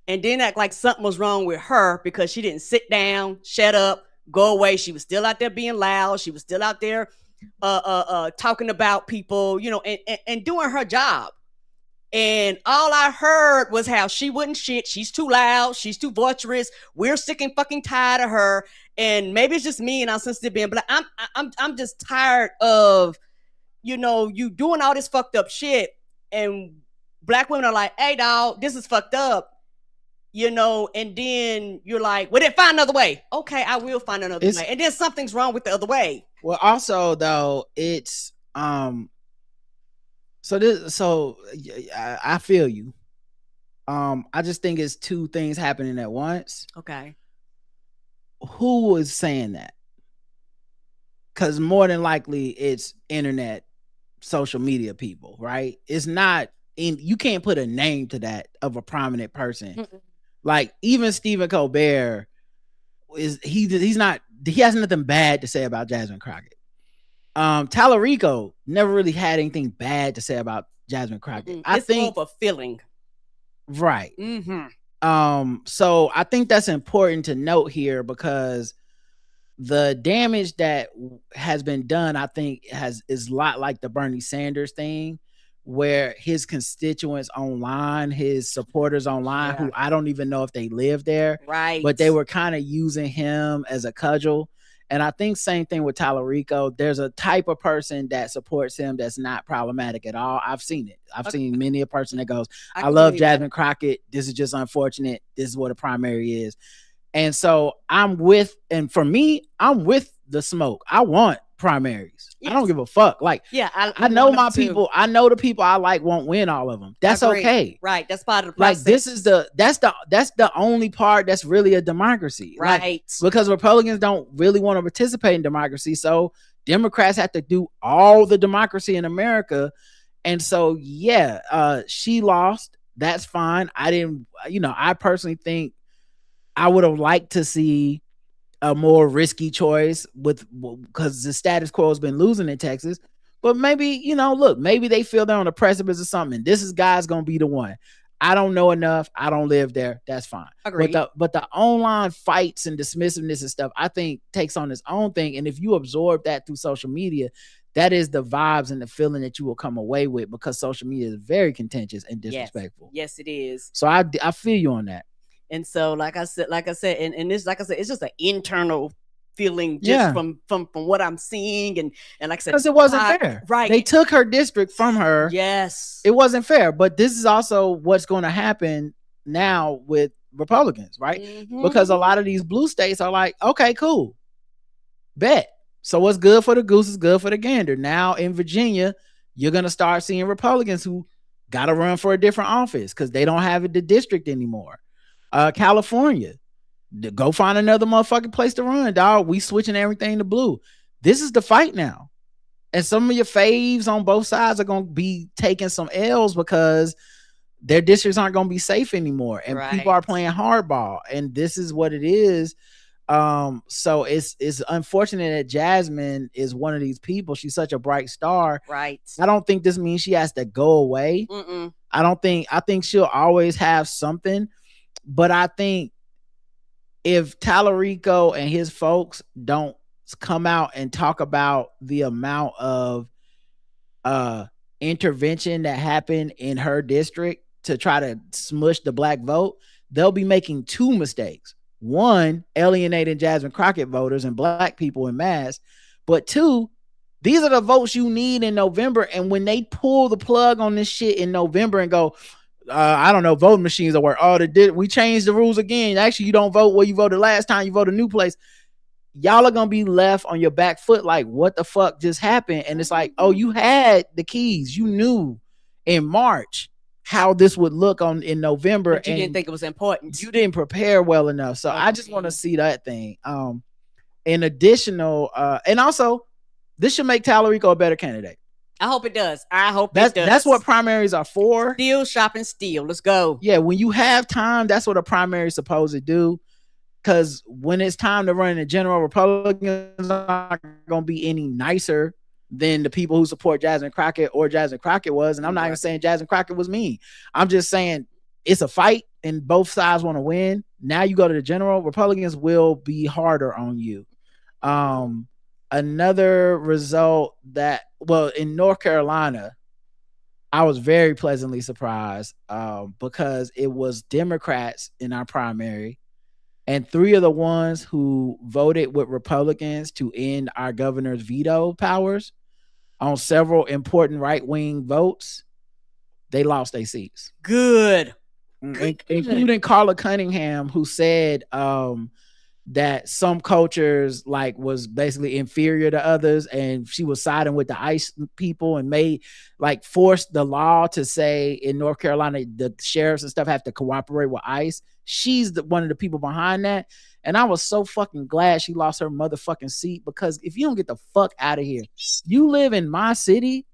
and then act like something was wrong with her because she didn't sit down, shut up, go away. She was still out there being loud. She was still out there talking about people, and doing her job. And all I heard was how she wouldn't shit. She's too loud. She's too boisterous. We're sick and fucking tired of her. And maybe it's just me and I'm sensitive being black. I'm just tired of, you doing all this fucked up shit. And black women are like, hey, dog, this is fucked up. And then you're like, well, then find another way. Okay, I will find another way. And then something's wrong with the other way. Well, also though, it's so I feel you. I just think it's two things happening at once. Okay. Who is saying that? Because more than likely it's internet, social media people, right? It's not you can't put a name to that of a prominent person. Mm-mm. Like even Stephen Colbert he has nothing bad to say about Jasmine Crockett. Tallarico never really had anything bad to say about Jasmine Crockett. I think more of a feeling. Right. Mm-hmm. So I think that's important to note here, because the damage that has been done, I think is a lot like the Bernie Sanders thing, where his constituents online, his supporters online, who I don't even know if they live there, right? But they were kind of using him as a cudgel. And I think same thing with Tallarico. There's a type of person that supports him that's not problematic at all. I've seen it. I've seen many a person that goes, I love Jasmine Crockett. This is just unfortunate. This is what a primary is. And so for me, I'm with the smoke. I want primaries. I Yes. don't give a fuck. Like, Yeah, I know want my them to. people. I know the people I like won't win all of them. That's Agree. okay. Right. That's part of the process. Like, this is that's the only part that's really a democracy. Right. Like, because Republicans don't really want to participate in democracy, so Democrats have to do all the democracy in America. And so, yeah, she lost. That's fine. I didn't, I personally think I would have liked to see a more risky choice because the status quo has been losing in Texas. But maybe, look, maybe they feel they're on the precipice of something. This guy's going to be the one. I don't know enough. I don't live there. That's fine. Agreed. But the online fights and dismissiveness and stuff, I think takes on its own thing. And if you absorb that through social media, that is the vibes and the feeling that you will come away with, because social media is very contentious and disrespectful. Yes, it is. So I feel you on that. And so, like I said, and this, like I said, it's just an internal feeling just from what I'm seeing, and like I said, because it wasn't fair. Right? They took her district from her. Yes, it wasn't fair. But this is also what's going to happen now with Republicans, right? Mm-hmm. Because a lot of these blue states are like, okay, cool, bet. So what's good for the goose is good for the gander. Now in Virginia, you're gonna start seeing Republicans who got to run for a different office because they don't have the district anymore. California, go find another motherfucking place to run, dog. We switching everything to blue. This is the fight now. And some of your faves on both sides are going to be taking some L's because their districts aren't going to be safe anymore. And people are playing hardball. And this is what it is. So it's unfortunate that Jasmine is one of these people. She's such a bright star. Right. I don't think this means she has to go away. Mm-mm. I think she'll always have something. But I think if Tallarico and his folks don't come out and talk about the amount of intervention that happened in her district to try to smush the black vote, they'll be making two mistakes. One, alienating Jasmine Crockett voters and black people in mass. But two, these are the votes you need in November. And when they pull the plug on this shit in November and go, I don't know, voting machines will work. Oh, we changed the rules again. Actually, you don't vote where you voted last time. You vote a new place. Y'all are going to be left on your back foot like, what the fuck just happened? And it's like, oh, you had the keys. You knew in March how this would look in November. But you didn't think it was important. You didn't prepare well enough. So I just want to see that thing. In additional, and also, this should make Tallarico a better candidate. I hope it does. It does. That's what primaries are for. Steal, shopping, steal. Let's go. Yeah, when you have time, that's what a primary is supposed to do. Because when it's time to run in the general, Republicans aren't going to be any nicer than the people who support Jasmine Crockett or Jasmine Crockett was. And I'm not even saying Jasmine Crockett was mean. I'm just saying it's a fight and both sides want to win. Now you go to the general, Republicans will be harder on you. Another result in North Carolina, I was very pleasantly surprised because it was Democrats in our primary, and three of the ones who voted with Republicans to end our governor's veto powers on several important right-wing votes, they lost their seats. Good. Including Carla Cunningham, who said that some cultures was basically inferior to others, and she was siding with the ICE people and forced the law to say in North Carolina the sheriffs and stuff have to cooperate with ICE. She's one of the people behind that, and I was so fucking glad she lost her motherfucking seat, because if you don't get the fuck out of here, you live in my city.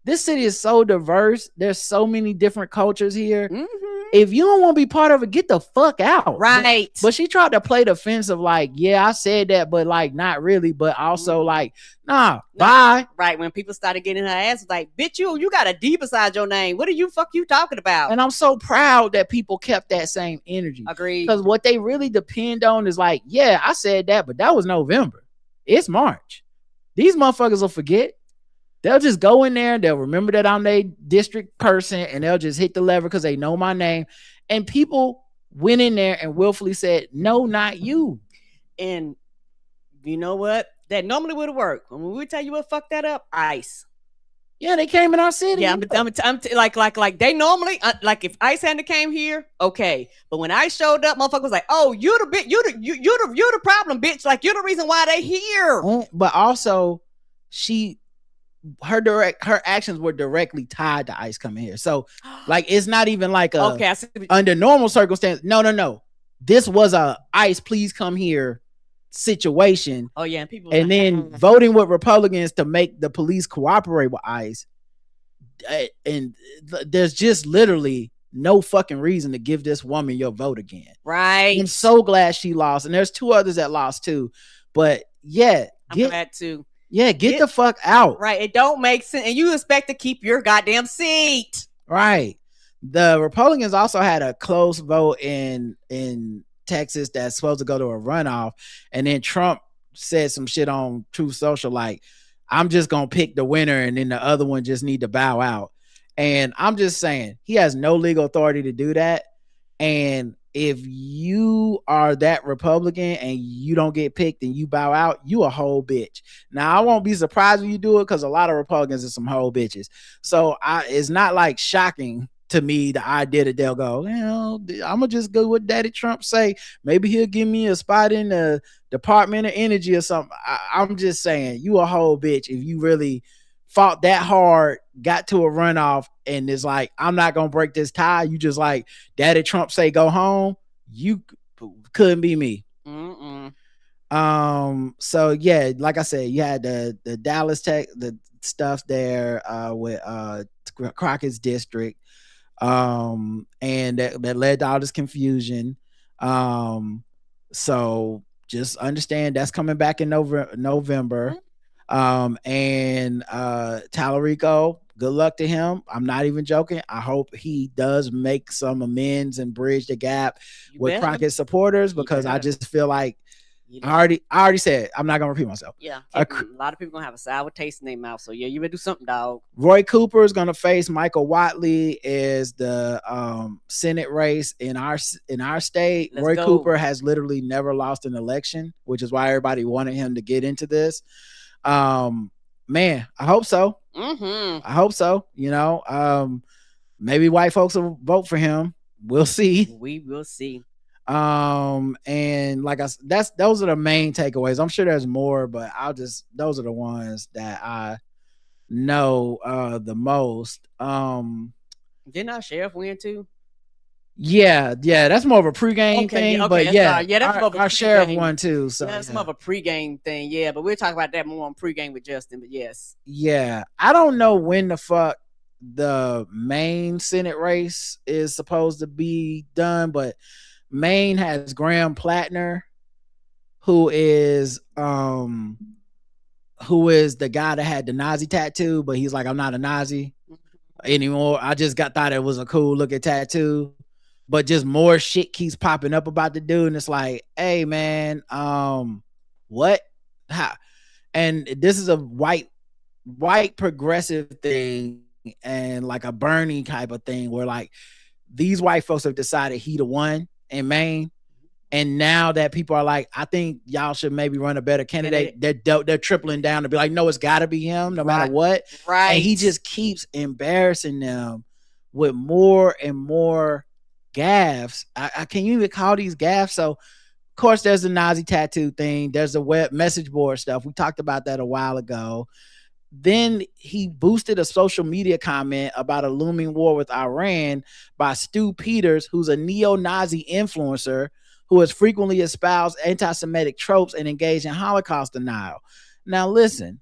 This city is so diverse. There's so many different cultures here. Mm-hmm. If you don't want to be part of it, get the fuck out. Right. But she tried to play the fence of yeah, I said that, but not really. But also nah, bye. Right. When people started getting her ass, bitch, you got a D beside your name. What are you talking about? And I'm so proud that people kept that same energy. Agreed. Because what they really depend on is yeah, I said that, but that was November. It's March. These motherfuckers will forget. They'll just go in there, they'll remember that I'm their district person, and they'll just hit the lever because they know my name. And people went in there and willfully said, no, not you. And you know what? That normally would have worked. When we tell you what fucked that up, ICE. Yeah, they came in our city. Yeah, I'm they normally if ICE hadn't came here, okay. But when ICE showed up, motherfucker was like, "Oh, you're the problem, bitch. You're the reason why they here." But also, her actions were directly tied to ICE coming here. So like it's not even like Okay, under normal circumstances. No. This was a ICE please come here situation. Oh yeah, and people and then voting with Republicans to make the police cooperate with ICE. And there's just literally no fucking reason to give this woman your vote again. Right. I'm so glad she lost. And there's 2 others that lost too. But yeah, I'm glad too. Yeah, get the fuck out. Right. It don't make sense. And you expect to keep your goddamn seat. Right. The Republicans also had a close vote in Texas that's supposed to go to a runoff. And then Trump said some shit on Truth Social like, I'm just going to pick the winner and then the other one just need to bow out. And I'm just saying, he has no legal authority to do that. And if you are that Republican and you don't get picked and you bow out, you a whole bitch. Now, I won't be surprised when you do it because a lot of Republicans are some whole bitches. So it's not like shocking to me the idea that they'll go, I'm going to just go with Daddy Trump say. Maybe he'll give me a spot in the Department of Energy or something. I'm just saying, you a whole bitch if you really fought that hard, got to a runoff, and it's like, I'm not gonna break this tie. You just like Daddy Trump say go home. You couldn't be me. So yeah, like I said, you had the Dallas Tech, the stuff there with Crockett's district, and that led to all this confusion. So just understand that's coming back in November. And Tallarico, good luck to him. I'm not even joking. I hope he does make some amends and bridge the gap with Crockett supporters, because I just feel like I already said, I'm not gonna repeat myself. Yeah, a lot of people gonna have a sour taste in their mouth. So yeah, you better do something, dog. Roy Cooper is gonna face Michael Watley as the Senate race in our state. Roy Cooper has literally never lost an election, which is why everybody wanted him to get into this. Man, I hope so. I hope so. Maybe white folks will vote for him. We'll see. We will see. And like those are the main takeaways. I'm sure there's more, but those are the ones that I know the most. Didn't our sheriff win too? Yeah, that's more of a pregame thing. Okay, but that's more of our sheriff won too. So that's more of a pregame thing. Yeah, but we'll talk about that more on pregame with Justin. But yes, I don't know when the fuck the main Senate race is supposed to be done, but Maine has Graham Plattner, who is the guy that had the Nazi tattoo, but he's like, I'm not a Nazi anymore. I just thought it was a cool looking tattoo. But just more shit keeps popping up about the dude, and it's like, hey man, what? How? And this is a white progressive thing, and like a Bernie type of thing, where like these white folks have decided he the one in Maine, and now that people are like, I think y'all should maybe run a better candidate, they're tripling down to be like, no, it's got to be him, no matter what. Right? And he just keeps embarrassing them with more and more gaffes. I can't even call these gaffes. So of course there's the Nazi tattoo thing, there's the web message board stuff. We talked about that a while ago. Then he boosted a social media comment about a looming war with Iran by Stu Peters, who's a neo-Nazi influencer who has frequently espoused anti-Semitic tropes and engaged in Holocaust denial. Now listen,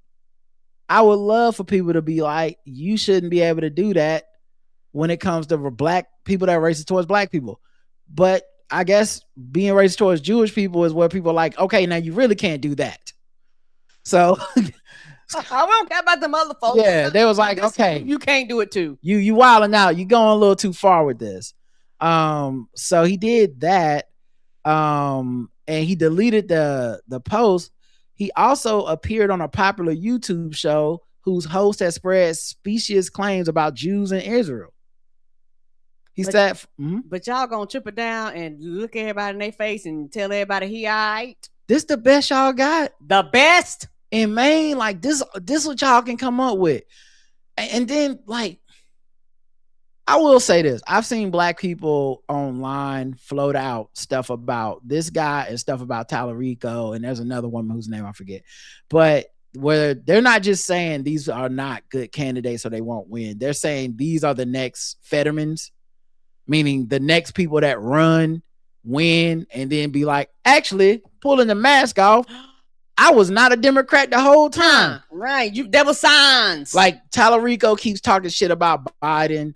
I would love for people to be like, you shouldn't be able to do that when it comes to black people that are racist towards black people. But I guess being racist towards Jewish people is where people are like, okay, now you really can't do that. So I don't care about them other folks. Yeah, they was like, okay, you can't do it too. You wilding out. You going a little too far with this. So he did that. And he deleted the post. He also appeared on a popular YouTube show whose host has spread specious claims about Jews in Israel. But y'all gonna trip it down and look at everybody in their face and tell everybody he all right? This the best y'all got? The best? In Maine, like this what y'all can come up with. And then, like, I will say this. I've seen black people online float out stuff about this guy and stuff about Tallarico, and there's another woman whose name I forget. But where they're not just saying these are not good candidates or they won't win. They're saying these are the next Fettermans, meaning the next people that run, win, and then be like, actually pulling the mask off. I was not a Democrat the whole time. Right. There were signs. Like Tallarico keeps talking shit about Biden.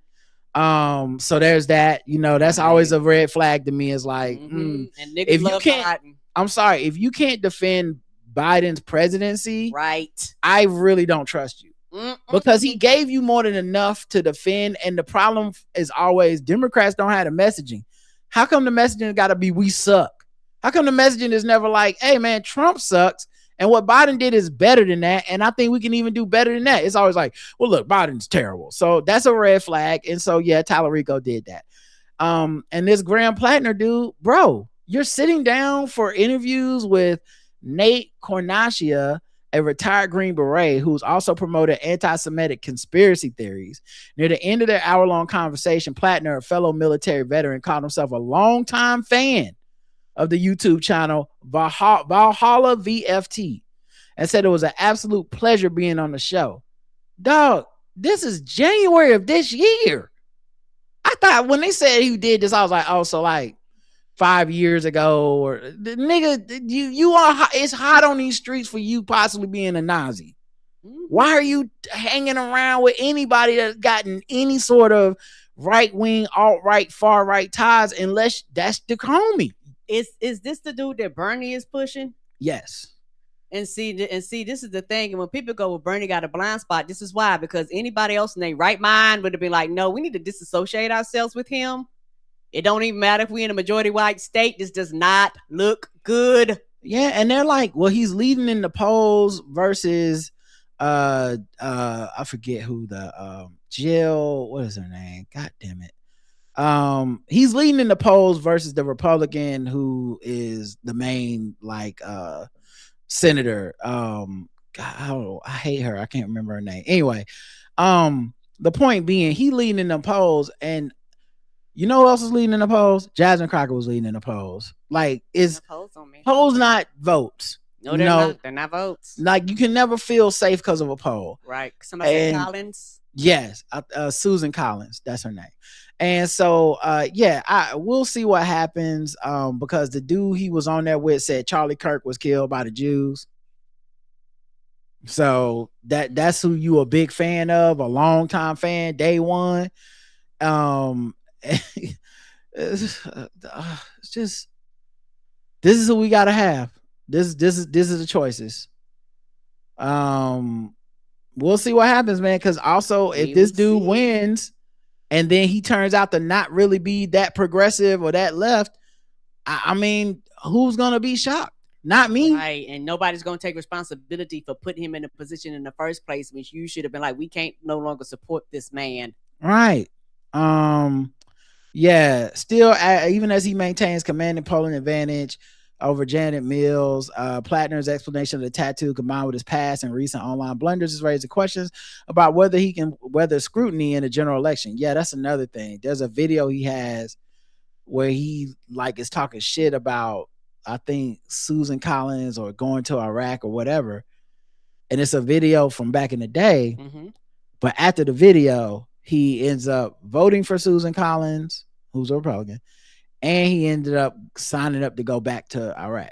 So there's that, that's always a red flag to me. Is like, and if you can't, Biden. I'm sorry, if you can't defend Biden's presidency, right, I really don't trust you. Because he gave you more than enough to defend. And the problem is always Democrats don't have the messaging. How come the messaging got to be we suck? How come the messaging is never like, hey man, Trump sucks and what Biden did is better than that, and I think we can even do better than that? It's always like, well, look, Biden's terrible. So that's a red flag. And so yeah, Tallarico did that. And this Graham Plattner dude, bro, you're sitting down for interviews with Nate Cornacchia, a retired Green Beret who's also promoted anti-Semitic conspiracy theories. Near the end of their hour-long conversation, Plattner, a fellow military veteran, called himself a longtime fan of the YouTube channel Valhalla VFT and said it was an absolute pleasure being on the show. Dog, this is January of this year. I thought when they said he did this, I was like, oh, so like 5 years ago, or the nigga, you are, it's hot on these streets for you possibly being a Nazi. Why are you hanging around with anybody that's gotten any sort of right-wing, alt-right, far-right ties unless that's the homie? Is this the dude that Bernie is pushing? Yes. And see, this is the thing. And when people go, well, Bernie got a blind spot, this is why. Because anybody else in their right mind would have been like, no, we need to disassociate ourselves with him. It don't even matter if we're in a majority white state. This does not look good. Yeah, and they're like, well, he's leading in the polls versus I forget who the Jill, what is her name? God damn it. He's leading in the polls versus the Republican who is the main senator. God, I hate her. I can't remember her name. Anyway, the point being, he leading in the polls, and you know who else is leading in the polls? Jasmine Crockett was leading in the polls. Like, is polls not votes? No, they're not. They're not votes. Like, you can never feel safe because of a poll. Right. Somebody said Collins. Yes, Susan Collins. That's her name. And so, we'll see what happens. Because the dude he was on there with said Charlie Kirk was killed by the Jews. So that's who you a big fan of, a longtime fan, day one. It's just, this is who we gotta have. This is the choices. We'll see what happens, man. Because also, if this dude wins, and then he turns out to not really be that progressive or that left, I mean, who's gonna be shocked? Not me. Right, and nobody's gonna take responsibility for putting him in a position in the first place, which you should have been like, we can't no longer support this man. Right. Yeah, still, even as he maintains command and polling advantage over Janet Mills, Plattner's explanation of the tattoo combined with his past and recent online blunders is raising questions about whether he can weather scrutiny in a general election. Yeah, that's another thing. There's a video he has where he is talking shit about, I think, Susan Collins or going to Iraq or whatever. And it's a video from back in the day. Mm-hmm. But after the video, he ends up voting for Susan Collins, who's a Republican, and he ended up signing up to go back to Iraq.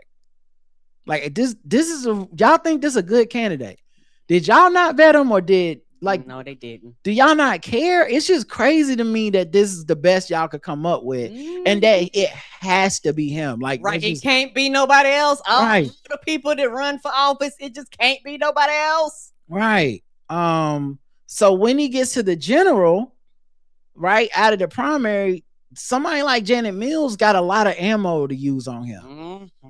Like, this is y'all think this is a good candidate? Did y'all not vet him, or no, they didn't. Do y'all not care? It's just crazy to me that this is the best y'all could come up with, and that it has to be him. Like, right, it can't be nobody else. All the people that run for office, it just can't be nobody else. Right. So when he gets to the general, right, out of the primary, somebody like Janet Mills got a lot of ammo to use on him. Mm-hmm.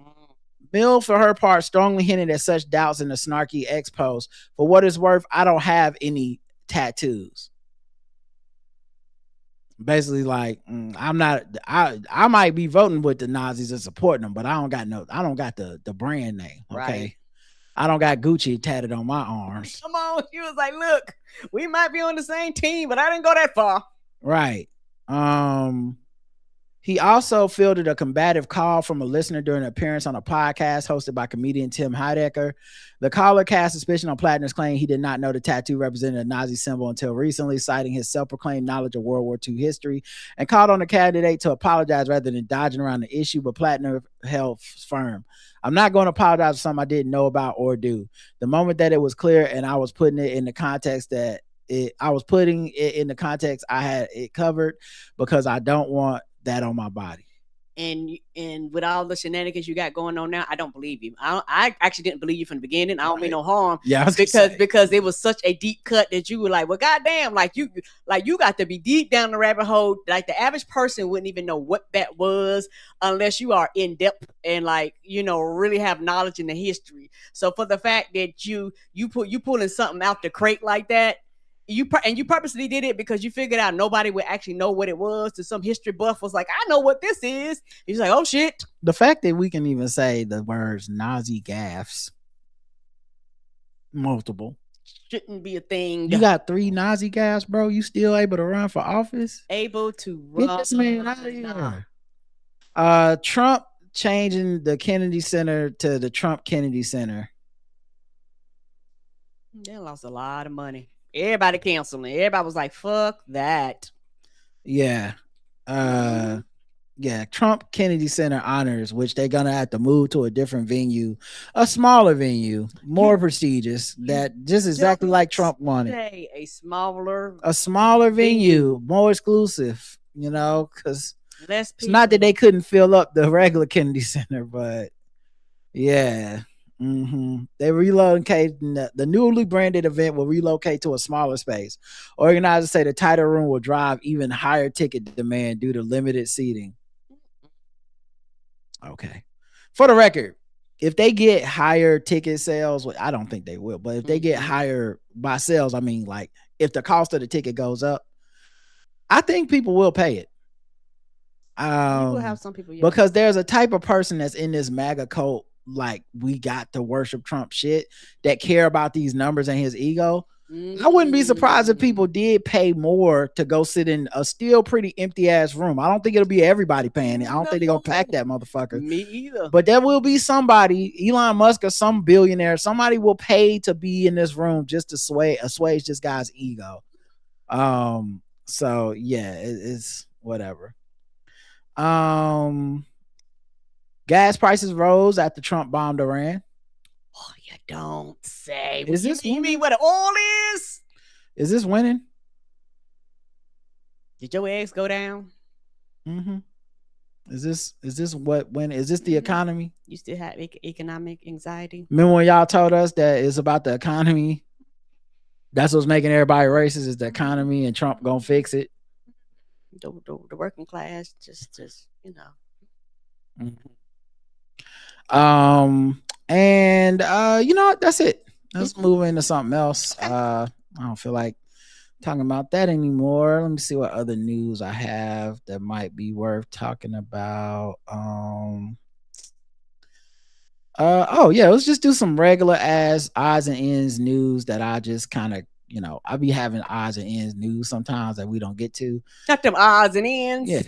Mills, for her part, strongly hinted at such doubts in the snarky X post. For what it's worth, I don't have any tattoos. Basically, like, I'm not. I might be voting with the Nazis and supporting them, but I don't got the brand name. Okay. Right. I don't got Gucci tatted on my arms. Come on. She was like, look, we might be on the same team, but I didn't go that far. Right. He also fielded a combative call from a listener during an appearance on a podcast hosted by comedian Tim Heidecker. The caller cast suspicion on Plattner's claim he did not know the tattoo represented a Nazi symbol until recently, citing his self-proclaimed knowledge of World War II history, and called on the candidate to apologize rather than dodging around the issue, but Plattner held firm. I'm not going to apologize for something I didn't know about or do. The moment that it was clear and I was putting it in the context that I was putting it in the context I had it covered, because I don't want that on my body. And with all the shenanigans you got going on now, I don't believe you. I actually didn't believe you from the beginning. I don't mean no harm. Yeah, because it was such a deep cut that you were like, well, goddamn, like you got to be deep down the rabbit hole. Like the average person wouldn't even know what that was unless you are in depth and like, you know, really have knowledge in the history. So for the fact that you pulling something out the crate like that, you purposely did it because you figured out nobody would actually know what it was. To some history buff was like, I know what this is. He's like, oh shit. The fact that we can even say the words Nazi gaffes, multiple, shouldn't be a thing. You got 3 Nazi gaffes, bro. You still able to run for office? Able to run. Get this man out of here. Trump changing the Kennedy Center to the Trump Kennedy Center. They lost a lot of money. Everybody canceling. Everybody was like, fuck that. Yeah. Yeah. Trump Kennedy Center honors, which they're going to have to move to a different venue, a smaller venue, more prestigious, that just exactly like Trump wanted. A smaller venue, more exclusive, you know, because it's not that they couldn't fill up the regular Kennedy Center, but yeah. They relocate the newly branded event will relocate to a smaller space. Organizers say the tighter room will drive even higher ticket demand due to limited seating. Okay. For the record, if they get higher ticket sales, I don't think they will, but if they get higher by sales, I mean, like if the cost of the ticket goes up, I think people will pay it. You will have some people, because there's a type of person that's in this MAGA cult, like we got to worship Trump shit, that care about these numbers and his ego. I wouldn't be surprised if people did pay more to go sit in a still pretty empty ass room. I don't think it'll be everybody paying it. I don't think they're gonna pack that motherfucker. Me either. But there will be somebody, Elon Musk or some billionaire, somebody will pay to be in this room just to assuage this guy's ego. So yeah, it's whatever. Gas prices rose after Trump bombed Iran. Oh, you don't say. Is this you mean what the oil is? Is this winning? Did your eggs go down? Is this what when is this the economy? You still have economic anxiety? Remember when y'all told us that it's about the economy? That's what's making everybody racist, is the economy, and Trump gonna fix it. The working class just you know. And you know what? That's it. Let's move into something else. I don't feel like talking about that anymore. Let me see what other news I have that might be worth talking about. Oh yeah, let's just do some regular ass odds and ends news that I just kind of, you know, I be having odds and ends news sometimes that we don't get to. Got them odds and ends. Yeah.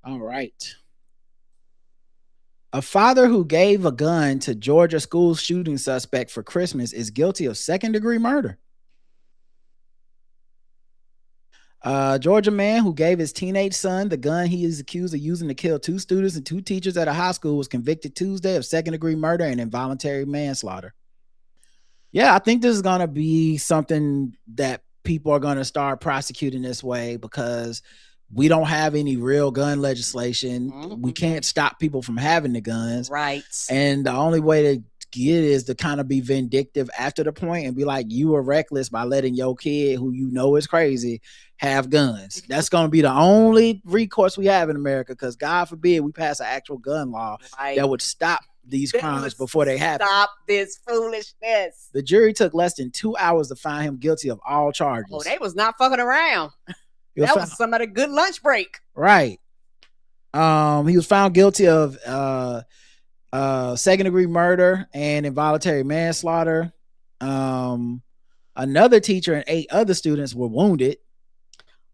All right. A father who gave a gun to Georgia school shooting suspect for Christmas is guilty of second-degree murder. Georgia man who gave his teenage son the gun he is accused of using to kill 2 students and 2 teachers at a high school was convicted Tuesday of second-degree murder and involuntary manslaughter. Yeah, I think this is going to be something that people are going to start prosecuting this way because we don't have any real gun legislation. We can't stop people from having the guns. Right. And the only way to get is to kind of be vindictive after the point and be like, you were reckless by letting your kid, who you know is crazy, have guns. That's going to be the only recourse we have in America, because God forbid we pass an actual gun law that would stop these crimes before they happen. Stop this foolishness. The jury took less than 2 hours to find him guilty of all charges. Oh, they was not fucking around. That was somebody good lunch break. Right. He was found guilty of second-degree murder and involuntary manslaughter. Another teacher and 8 other students were wounded.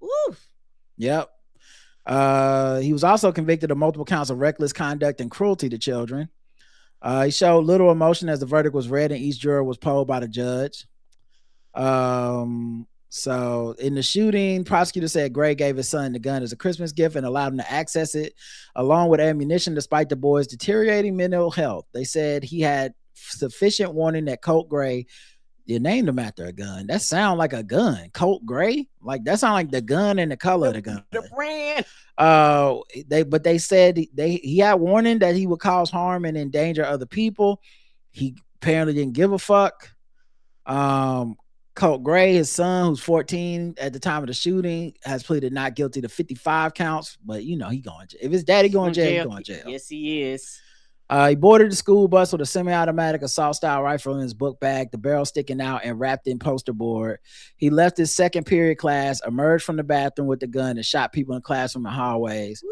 Woo. Yep. He was also convicted of multiple counts of reckless conduct and cruelty to children. He showed little emotion as the verdict was read and each juror was polled by the judge. So in the shooting, prosecutor said Gray gave his son the gun as a Christmas gift and allowed him to access it along with ammunition despite the boy's deteriorating mental health. They said he had sufficient warning that Colt Gray, you named him after a gun. That sound like a gun. Colt Gray? Like that sound like the gun and the color of the gun. The brand. They said he had warning that he would cause harm and endanger other people. He apparently didn't give a fuck. Colt Gray, his son, who's 14 at the time of the shooting, has pleaded not guilty to 55 counts, but he going to jail. If his daddy going to jail, he going to jail. Yes, he is. He boarded the school bus with a semi-automatic assault-style rifle in his book bag, the barrel sticking out and wrapped in poster board. He left his second period class, emerged from the bathroom with the gun, and shot people in classroom and hallways.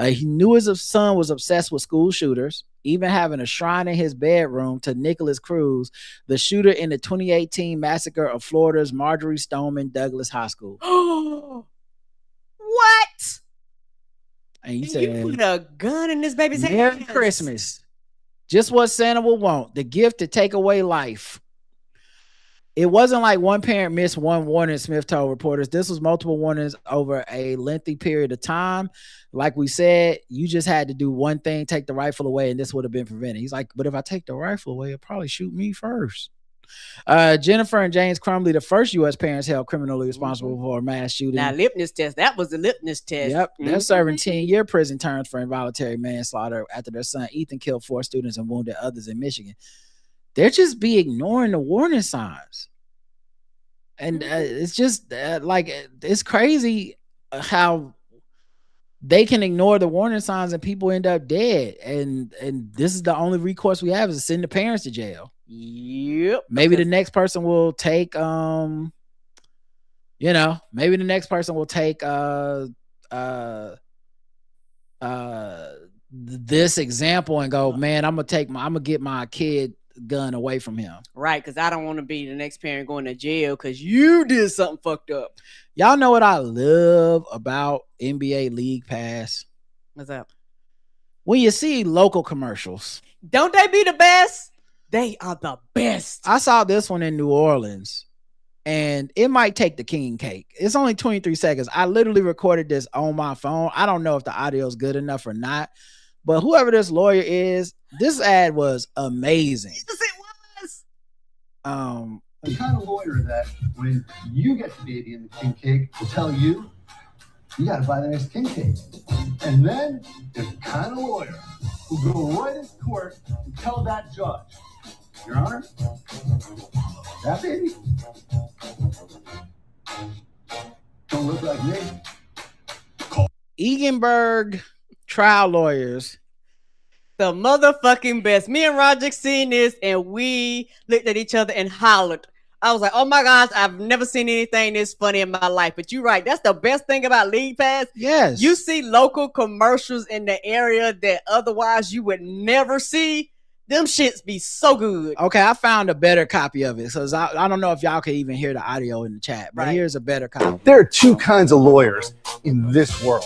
He knew his son was obsessed with school shooters, even having a shrine in his bedroom to Nicholas Cruz, the shooter in the 2018 massacre of Florida's Marjorie Stoneman Douglas High School. What? And you put a gun in this baby's hand. Merry Christmas. Just what Santa will want. The gift to take away life. It wasn't like one parent missed one warning, Smith told reporters. This was multiple warnings over a lengthy period of time. Like we said, you just had to do one thing, take the rifle away, and this would have been prevented. He's like, but if I take the rifle away, it'll probably shoot me first. Jennifer and James Crumley, the first U.S. parents held criminally responsible for a mass shooting. Now, litmus test. That was the litmus test. Yep. They're serving 10-year prison terms for involuntary manslaughter after their son Ethan killed 4 students and wounded others in Michigan. They're just be ignoring the warning signs. And it's just it's crazy how they can ignore the warning signs and people end up dead. And this is the only recourse we have is to send the parents to jail. Yep. Maybe the next person will take this example and go, man, I'm gonna get my kid gun away from him. Right, because I don't want to be the next parent going to jail because you did something fucked up. Y'all know what I love about NBA League Pass? What's up? When you see local commercials. Don't they be the best? They are the best. I saw this one in New Orleans, and it might take the king cake. It's only 23 seconds. I literally recorded this on my phone. I don't know if the audio is good enough or not, but whoever this lawyer is, this ad was amazing. Yes, it was. The kind of lawyer that when you get the baby in the king cake will tell you, you got to buy the next king cake. And then there's the kind of lawyer who go right into court and tell that judge, Your Honor, that baby don't look like me. Eganberg trial lawyers. The motherfucking best. Me and Roger seen this and we looked at each other and hollered. I was like, oh my gosh, I've never seen anything this funny in my life. But you're right. That's the best thing about League Pass. Yes. You see local commercials in the area that otherwise you would never see. Them shits be so good. Okay, I found a better copy of it. So I don't know if y'all can even hear the audio in the chat, but here's a better copy. There are two kinds of lawyers in this world.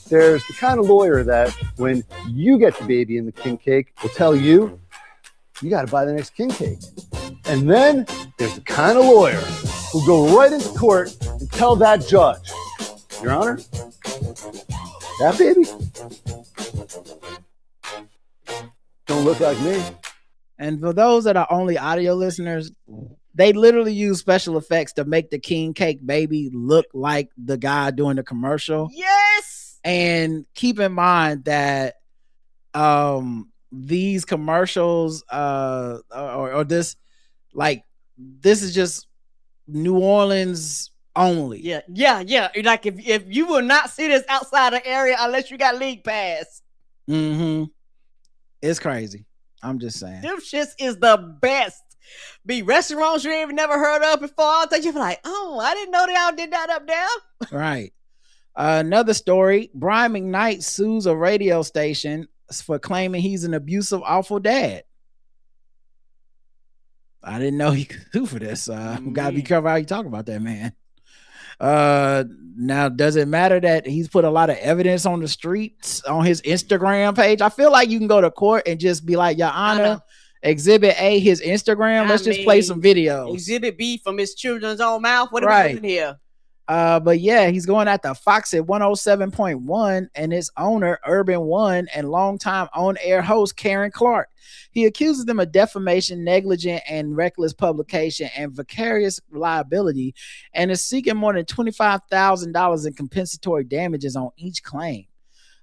There's the kind of lawyer that when you get the baby in the king cake will tell you, you got to buy the next king cake. And then there's the kind of lawyer who go right into court and tell that judge, Your Honor, that baby don't look like me. And for those that are only audio listeners, they literally use special effects to make the king cake baby look like the guy doing the commercial. Yes. And keep in mind that these commercials or this, like, this is just New Orleans only. Yeah. Like if you will not see this outside the area unless you got league pass. It's crazy. I'm just saying. Them shits is the best. Be restaurants you ain't even never heard of before. I'll tell you like, oh, I didn't know they all did that up there. Right. Another story. Brian McKnight sues a radio station for claiming he's an abusive, awful dad. I didn't know he could sue for this. Gotta be careful how you talk about that man. Now, does it matter that he's put a lot of evidence on the streets on his Instagram page? I feel like you can go to court and just be like, Your Honor, Exhibit A, his Instagram. Let's just play some videos. Exhibit B from his children's own mouth. What are we doing here? But yeah, he's going at the Fox at 107.1 and its owner, Urban One, and longtime on-air host Karen Clark. He accuses them of defamation, negligent and reckless publication, and vicarious liability, and is seeking more than $25,000 in compensatory damages on each claim.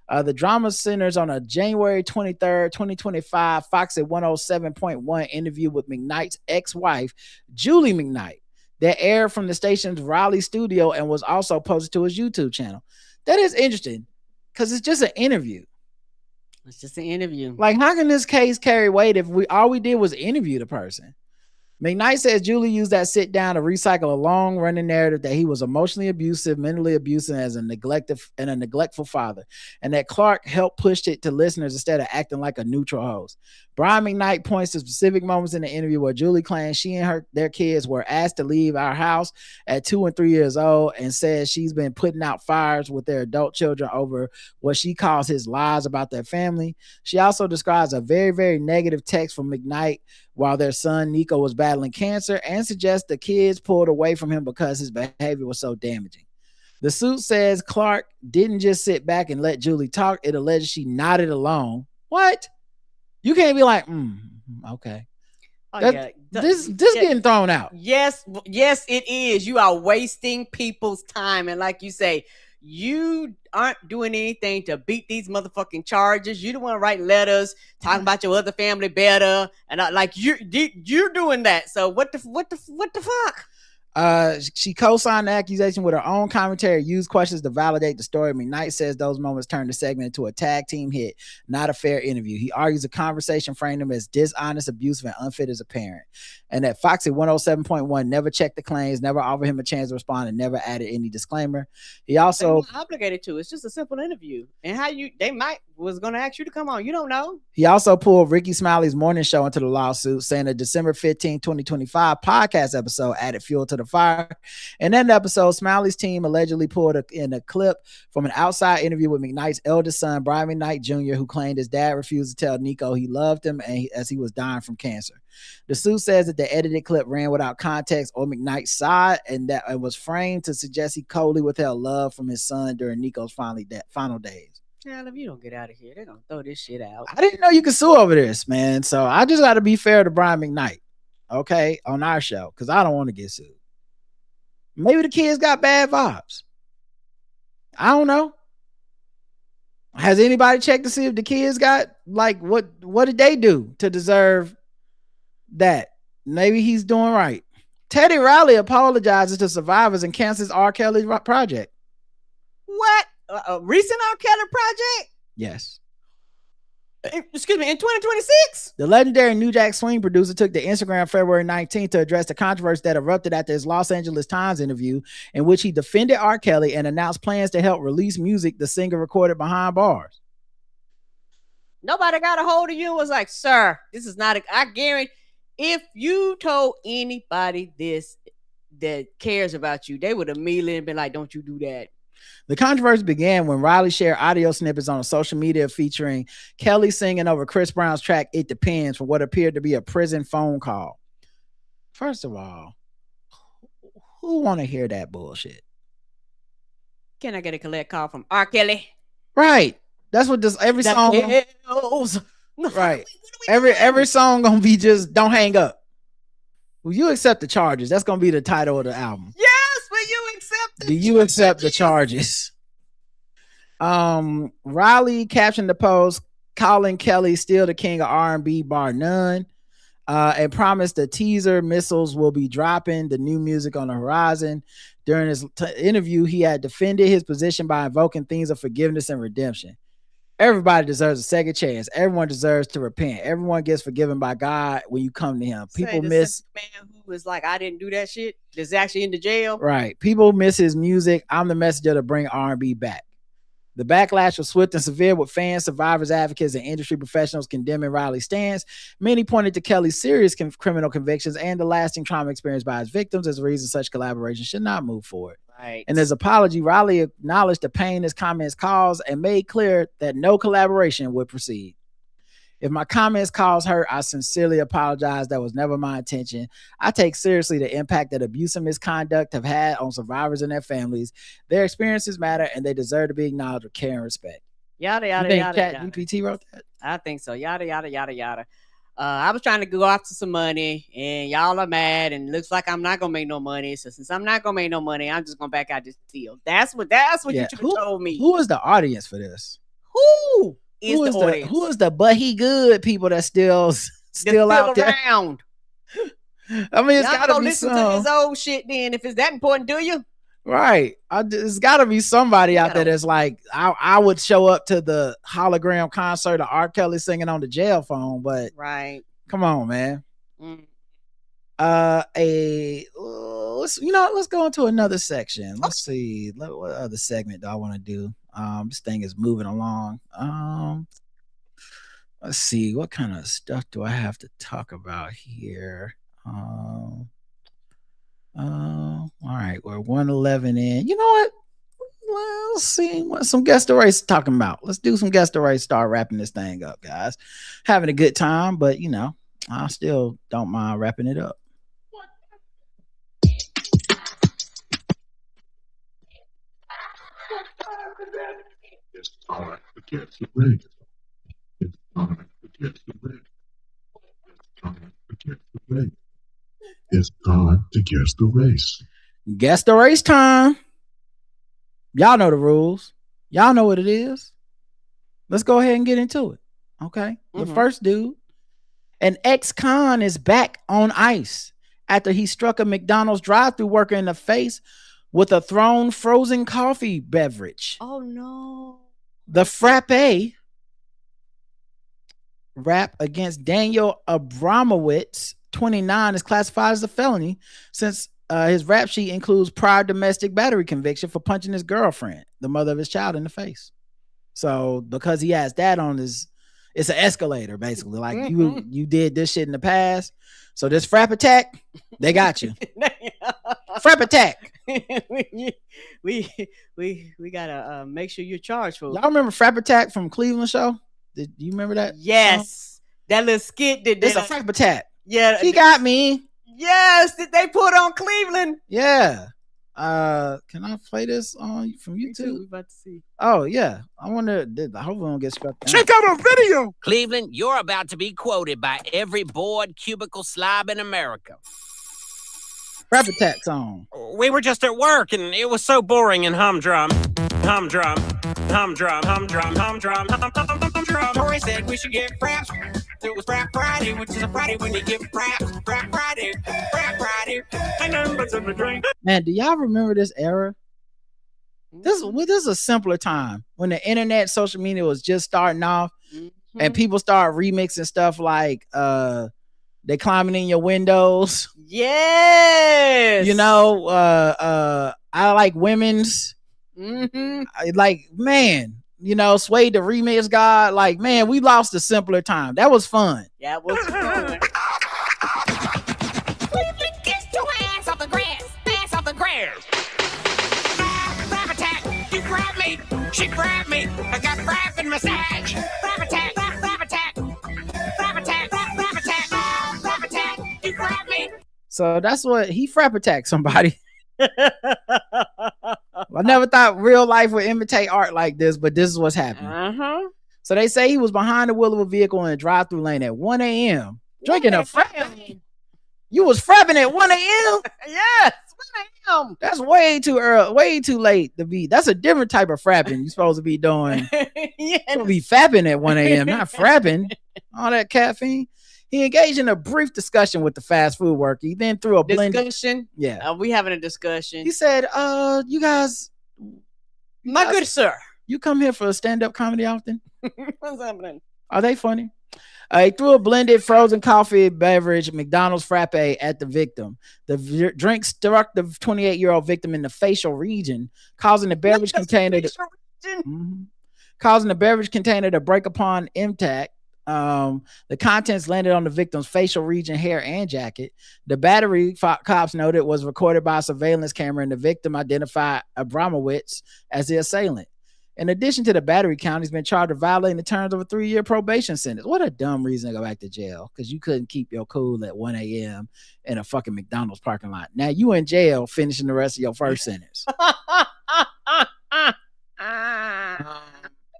The drama centers on a January 23rd, 2025 Fox at 107.1 interview with McKnight's ex-wife, Julie McKnight, that aired from the station's Raleigh studio and was also posted to his YouTube channel. That is interesting because it's just an interview. It's just an interview. Like, how can this case carry weight if all we did was interview the person? McKnight says Julie used that sit down to recycle a long running narrative that he was emotionally abusive, mentally abusive, as a neglectful father, and that Clark helped push it to listeners instead of acting like a neutral host. Brian McKnight points to specific moments in the interview where Julie claims she and their kids were asked to leave our house at 2 and 3 years old, and says she's been putting out fires with their adult children over what she calls his lies about their family. She also describes a very, very negative text from McKnight while their son Nico was battling cancer, and suggests the kids pulled away from him because his behavior was so damaging. The suit says Clark didn't just sit back and let Julie talk. It alleges she nodded along. What? You can't be like, okay. This getting thrown out. Yes, it is. You are wasting people's time. And like you say, you aren't doing anything to beat these motherfucking charges. You don't want to write letters talking about your other family better, and like you're doing that. So what the fuck? She co-signed the accusation with her own commentary, used questions to validate the story. McKnight says those moments turned the segment into a tag team hit, not a fair interview. He argues the conversation framed him as dishonest, abusive, and unfit as a parent, and that Fox at 107.1 never checked the claims, never offered him a chance to respond, and never added any disclaimer. He also obligated to. It's just a simple interview, and they might was going to ask you to come on. You don't know. He also pulled Ricky Smiley's morning show into the lawsuit, saying a December 15, 2025 podcast episode added fuel to the fire. In that episode, Smiley's team allegedly pulled in a clip from an outside interview with McKnight's eldest son, Brian McKnight Jr., who claimed his dad refused to tell Nico he loved him as he was dying from cancer. The suit says that the edited clip ran without context or McKnight's side, and that it was framed to suggest he coldly withheld love from his son during Nico's final days. Hell, if you don't get out of here, they're gonna throw this shit out. I didn't know you could sue over this, man. So I just got to be fair to Brian McKnight, okay, on our show, because I don't want to get sued. Maybe the kids got bad vibes. I don't know. Has anybody checked to see if the kids got, like, what did they do to deserve that? Maybe he's doing right. Teddy Riley apologizes to survivors and cancels R. Kelly project. What? A recent R. Kelly project? Yes. Excuse me, in 2026? The legendary New Jack Swing producer took to Instagram February 19th to address the controversy that erupted after his Los Angeles Times interview, in which he defended R. Kelly and announced plans to help release music the singer recorded behind bars. Nobody got a hold of you and was like, sir, this is not I guarantee if you told anybody this that cares about you, they would immediately been like, don't you do that. The controversy began when Riley shared audio snippets on social media featuring Kelly singing over Chris Brown's track It Depends from what appeared to be a prison phone call. First of all, who want to hear that bullshit? Can I get a collect call from R. Kelly? Right. That's what this every song. Right. Every song gonna be just don't hang up. Will you accept the charges? That's gonna be the title of the album. Yes, will you accept the Do you accept the charges? Riley captioned the post, calling Kelly still the king of R&B bar none, and promised the teaser missiles will be dropping the new music on the horizon. During his interview, he had defended his position by invoking themes of forgiveness and redemption. Everybody deserves a second chance. Everyone deserves to repent. Everyone gets forgiven by God when you come to him. People miss man who was like, I didn't do that shit, that's actually in the jail. Right. People miss his music. I'm the messenger to bring R&B back. The backlash was swift and severe, with fans, survivors, advocates, and industry professionals condemning Riley's stance. Many pointed to Kelly's serious criminal convictions and the lasting trauma experienced by his victims as a reason such collaboration should not move forward. Right. In his apology, Riley acknowledged the pain his comments caused and made clear that no collaboration would proceed. If my comments caused hurt, I sincerely apologize. That was never my intention. I take seriously the impact that abuse and misconduct have had on survivors and their families. Their experiences matter, and they deserve to be acknowledged with care and respect. Yada, yada, you think yada, Chat yada. GPT wrote that? I think so. Yada, yada, yada, yada. I was trying to go after some money, and y'all are mad, and it looks like I'm not going to make no money. So since I'm not going to make no money, I'm just going to back out this deal. That's what you should have told me. Who is the audience for this? Who is the but he good people that still out there around? I mean, it's gotta be listen to his old shit then if it's that important to you. Right. It's gotta be somebody out there that's like, I would show up to the hologram concert of R. Kelly singing on the jail phone, but right. Come on, man. Let's go into another section. Let's see. What other segment do I want to do? This thing is moving along. Let's see. What kind of stuff do I have to talk about here? All right. We're 111 in. You know what? Let's see what some guest arrays talking about. Let's do some guest arrays. Start wrapping this thing up, guys. Having a good time, but I still don't mind wrapping it up. It's time to get the race. It's time to get the race. It's time to get the race. It's time to guess the race. Guess the race time. Y'all know the rules. Y'all know what it is. Let's go ahead and get into it. Okay. The first dude, an ex-con, is back on ice after he struck a McDonald's drive-thru worker in the face with a thrown frozen coffee beverage. Oh no. The frappe rap against Daniel Abramowitz, 29, is classified as a felony since his rap sheet includes prior domestic battery conviction for punching his girlfriend, the mother of his child, in the face. So because he has that on his, it's an escalator basically. Like you did this shit in the past. So this frap attack, they got you. Frap attack. we gotta make sure you're charged for. Y'all remember Frap Attack from Cleveland show? Do you remember that? Yes, that little skit did. It's a Frap Attack. Yeah, he got me. Yes, did they put on Cleveland? Yeah. Can I play this on from YouTube? We're about to see. Oh yeah, I wonder. I hope we don't get struck down. Check out a video. Cleveland, you're about to be quoted by every bored cubicle slob in America. Rap Attack song. We were just at work and it was so boring and humdrum. Humdrum. Humdrum. Humdrum. Humdrum. Humdrum. Tori said we should get fraps. It was Frap Friday, which is a Friday when you get fraps. Frap Friday. Frap Friday. Ain't nothing but some drink. Man, do y'all remember this era? This is a simpler time when the internet, social media was just starting off, and people start remixing stuff like they climbing in your windows. Yes. I like women's. Like, man, Sway the remix god. Like, man, we lost a simpler time. That was fun. Yeah, it was fun. Get your ass off the grass. Ass off the grass. Frap attack. You grabbed me. She grabbed me. I got frap and massage. Frap attack. Frap attack. Frap attack. Frap attack. Frap attack. You grabbed me. So that's what he frap attacked somebody. I never thought real life would imitate art like this, but this is what's happening. So they say he was behind the wheel of a vehicle in a drive-through lane at 1 a.m. drinking a frap. You was frapping at 1 a.m.? Yes, 1 a.m. a.m. That's way too early, way too late to be. That's a different type of frapping you're supposed to be doing. Yeah, You'll be fapping at 1 a.m., not frapping. All that caffeine. He engaged in a brief discussion with the fast food worker. He then threw a blended. discussion. Yeah. We having a discussion. He said, you guys, My good sir. you come here for stand-up comedy often? What's happening? Are they funny? He threw a blended frozen coffee beverage McDonald's frappe at the victim. The drink struck the 28-year-old victim in the facial region, causing the beverage container to break upon impact. The contents landed on the victim's facial region, hair, and jacket. The battery, cops noted, was recorded by a surveillance camera, and the victim identified Abramowitz as the assailant. In addition to the battery count, he's been charged with violating the terms of a 3-year probation sentence. What a dumb reason to go back to jail, because you couldn't keep your cool at 1 a.m. in a fucking McDonald's parking lot. Now you in jail finishing the rest of your first sentence.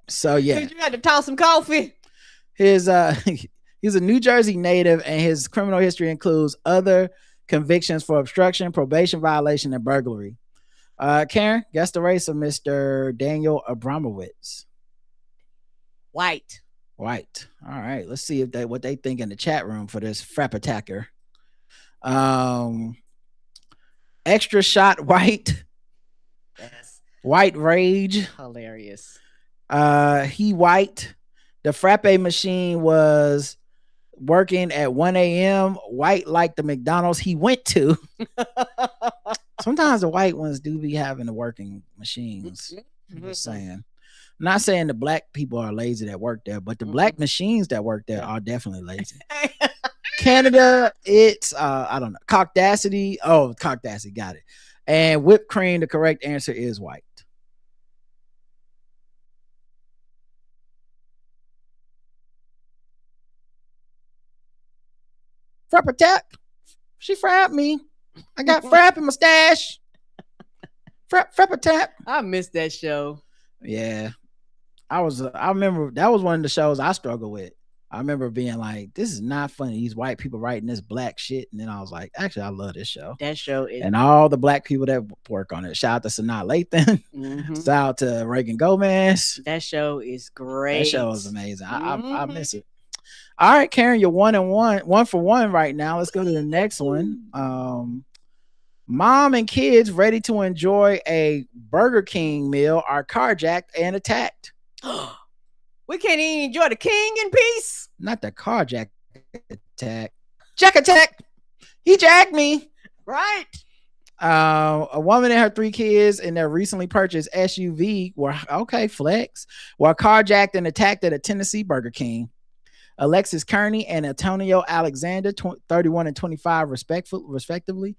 So yeah, you had to toss some coffee. He's a New Jersey native, and his criminal history includes other convictions for obstruction, probation violation, and burglary. Karen, guess the race of Mr. Daniel Abramowitz. White. All right, let's see what they think in the chat room for this frap attacker. Extra shot white. Yes. White rage. Hilarious. He white. The frappe machine was working at 1 a.m. White like the McDonald's he went to. Sometimes the white ones do be having the working machines. I'm just saying. I'm not saying the black people are lazy that work there, but the black machines that work there are definitely lazy. Canada, it's I don't know. Cockdacity. Oh, Cockdacity, got it. And whipped cream, the correct answer is white. Frapp attack. She frapped me. I got frapp in my stash. Frapp attack. I missed that show. Yeah. I remember that was one of the shows I struggled with. I remember being like, this is not funny. These white people writing this black shit. And then I was like, actually, I love this show. That show is. And all the black people that work on it. Shout out to Sanaa Lathan. Shout out to Reagan Gomez. That show is great. That show is amazing. I miss it. All right, Karen, you're 1 for 1 right now. Let's go to the next one. Mom and kids ready to enjoy a Burger King meal are carjacked and attacked. We can't even enjoy the king in peace. Not the carjack attack. Jack attack. He jacked me. Right. A woman and her 3 kids in their recently purchased SUV were carjacked and attacked at a Tennessee Burger King. Alexis Kearney and Antonio Alexander, 31 and 25 respectively,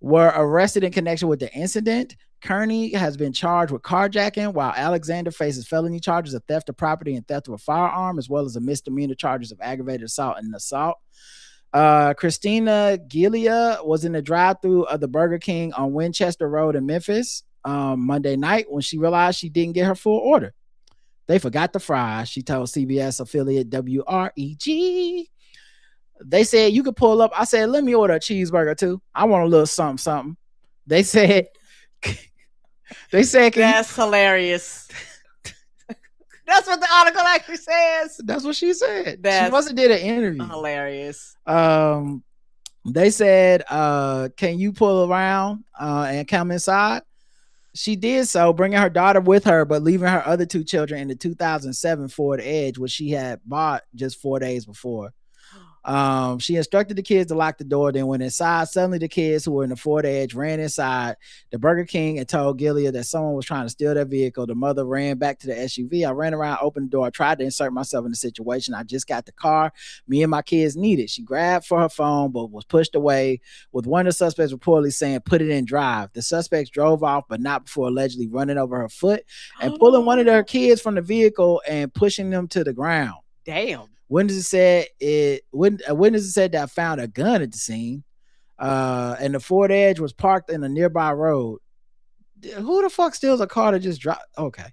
were arrested in connection with the incident. Kearney has been charged with carjacking, while Alexander faces felony charges of theft of property and theft of a firearm, as well as a misdemeanor charges of aggravated assault and assault. Christina Gilia was in the drive-thru of the Burger King on Winchester Road in Memphis Monday night when she realized she didn't get her full order. They forgot the fries, she told CBS affiliate WREG. They said, you could pull up. I said, let me order a cheeseburger too. I want a little something. They said, that's hilarious. That's what the article actually says. That's what she said. She must have did an interview. Hilarious. They said, can you pull around and come inside? She did so, bringing her daughter with her, but leaving her other 2 children in the 2007 Ford Edge, which she had bought just 4 days before. She instructed the kids to lock the door, then went inside. Suddenly, the kids who were in the Ford Edge ran inside the Burger King and told Gilead that someone was trying to steal their vehicle. The mother ran back to the SUV. I ran around, opened the door, tried to insert myself in the situation. I just got the car. Me and my kids need it. She grabbed for her phone, but was pushed away, with one of the suspects reportedly saying, put it in drive. The suspects drove off, but not before allegedly running over her foot and pulling one of their kids from the vehicle and pushing them to the ground. Damn. Witnesses said that I found a gun at the scene, and the Ford Edge was parked in a nearby road. Who the fuck steals a car to just drop? Okay.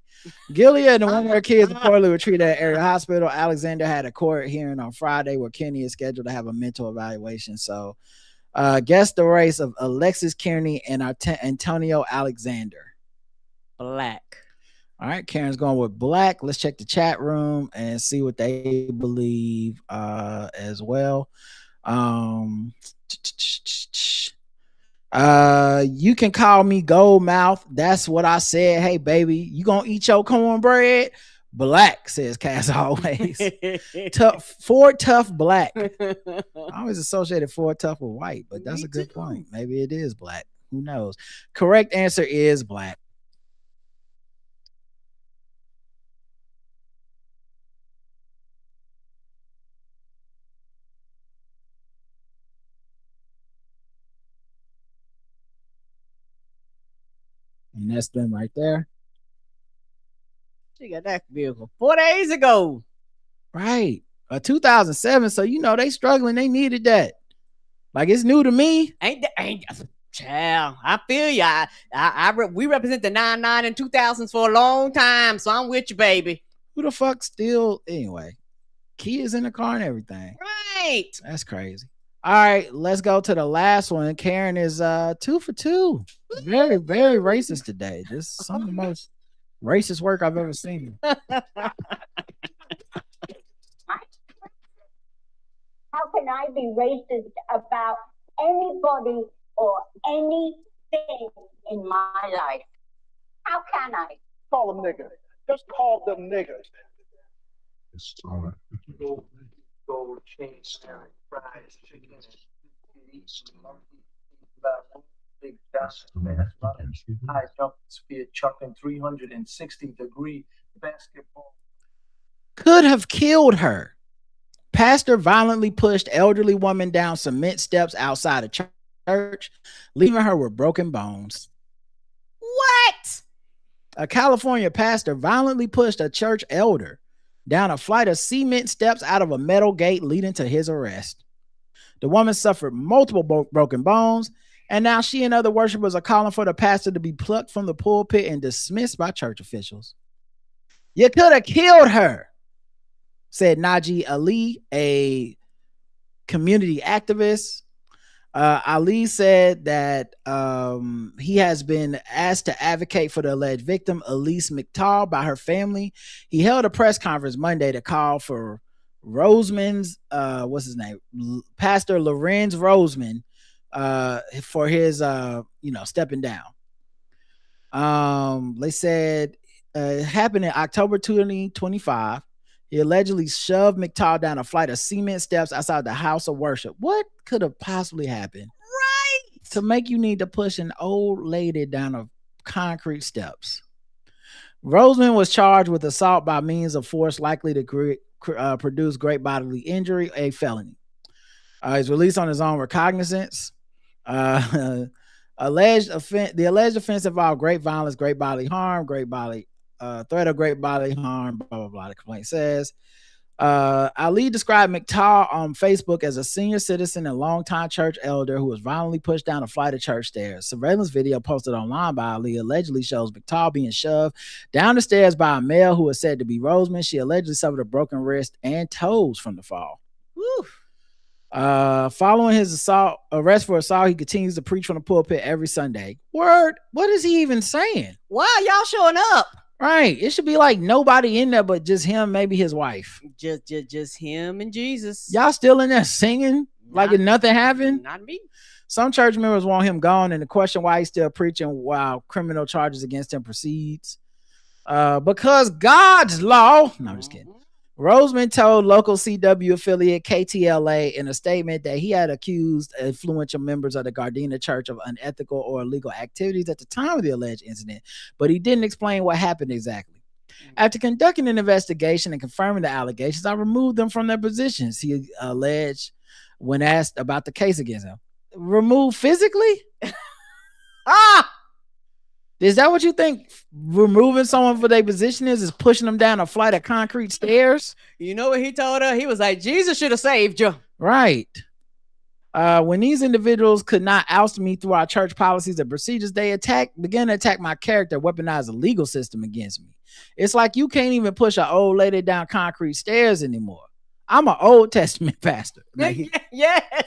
Gilead and one of her kids reportedly were treated at area hospital. Alexander had a court hearing on Friday where Kenny is scheduled to have a mental evaluation. So Guess the race of Alexis Kearney and Antonio Alexander. Black. All right, Karen's going with black. Let's check the chat room and see what they believe as well. You can call me Gold Mouth. That's what I said. Hey, baby, you gonna eat your cornbread? Black, says Cass always. Ford Tough black. I always associated Ford Tough with white, but that's a good point. Maybe it is black. Who knows? Correct answer is black. And that's them right there. She got that vehicle 4 days ago. Right. 2007. So, they struggling. They needed that. Like, it's new to me. Ain't child, I feel ya. We represent the 99 and 2000s for a long time. So I'm with you, baby. Who the fuck still, anyway, Kia's in the car and everything. Right. That's crazy. All right, let's go to the last one. Karen is 2 for 2. Very, very racist today. Just some of the most racist work I've ever seen. How can I be racist about anybody or anything in my life? How can I? Call them niggas. Just call them niggas. It's all right. Gold chain, snaring, fries, chicken, big dust, high jump spear, chucking 360-degree basketball. Could have killed her. Pastor violently pushed elderly woman down cement steps outside a church, leaving her with broken bones. What? A California pastor violently pushed a church elder down a flight of cement steps out of a metal gate, leading to his arrest. The woman suffered multiple broken bones, and now she and other worshipers are calling for the pastor to be plucked from the pulpit and dismissed by church officials. You could have killed her, said Naji Ali, a community activist. Ali said that he has been asked to advocate for the alleged victim, Elise McTaw, by her family. He held a press conference Monday to call for Roseman's, Pastor Lorenz Roseman, for his, stepping down. They said it happened in October 2025. He allegedly shoved McTaw down a flight of cement steps outside the house of worship. What could have possibly happened? Right. To make you need to push an old lady down a concrete steps. Roseman was charged with assault by means of force likely to produce great bodily injury, a felony. He's released on his own recognizance. The alleged offense involved great violence, great bodily harm, threat of great bodily harm, blah, blah, blah, the complaint says. Ali described McTaw on Facebook as a senior citizen and longtime church elder who was violently pushed down a flight of church stairs. Surveillance video posted online by Ali allegedly shows McTaw being shoved down the stairs by a male who is said to be Roseman. She allegedly suffered a broken wrist and toes from the fall. Woo. Following his arrest for assault, he continues to preach from the pulpit every Sunday. Word, what is he even saying? Why are y'all showing up? Right. It should be like nobody in there but just him, maybe his wife. Just him and Jesus. Y'all still in there singing like if nothing happened? Not me. Some church members want him gone, and the question why he's still preaching while criminal charges against him proceeds. Because God's law. No, I'm just kidding. Roseman told local CW affiliate KTLA in a statement that he had accused influential members of the Gardena Church of unethical or illegal activities at the time of the alleged incident, but he didn't explain what happened exactly. After conducting an investigation and confirming the allegations, I removed them from their positions, he alleged when asked about the case against him. Removed physically? Is that what you think removing someone for their position is pushing them down a flight of concrete stairs? You know what he told her? He was like, Jesus should have saved you. Right. When these individuals could not oust me through our church policies and procedures, they began to attack my character, weaponize the legal system against me. It's like you can't even push an old lady down concrete stairs anymore. I'm an Old Testament pastor. Yes.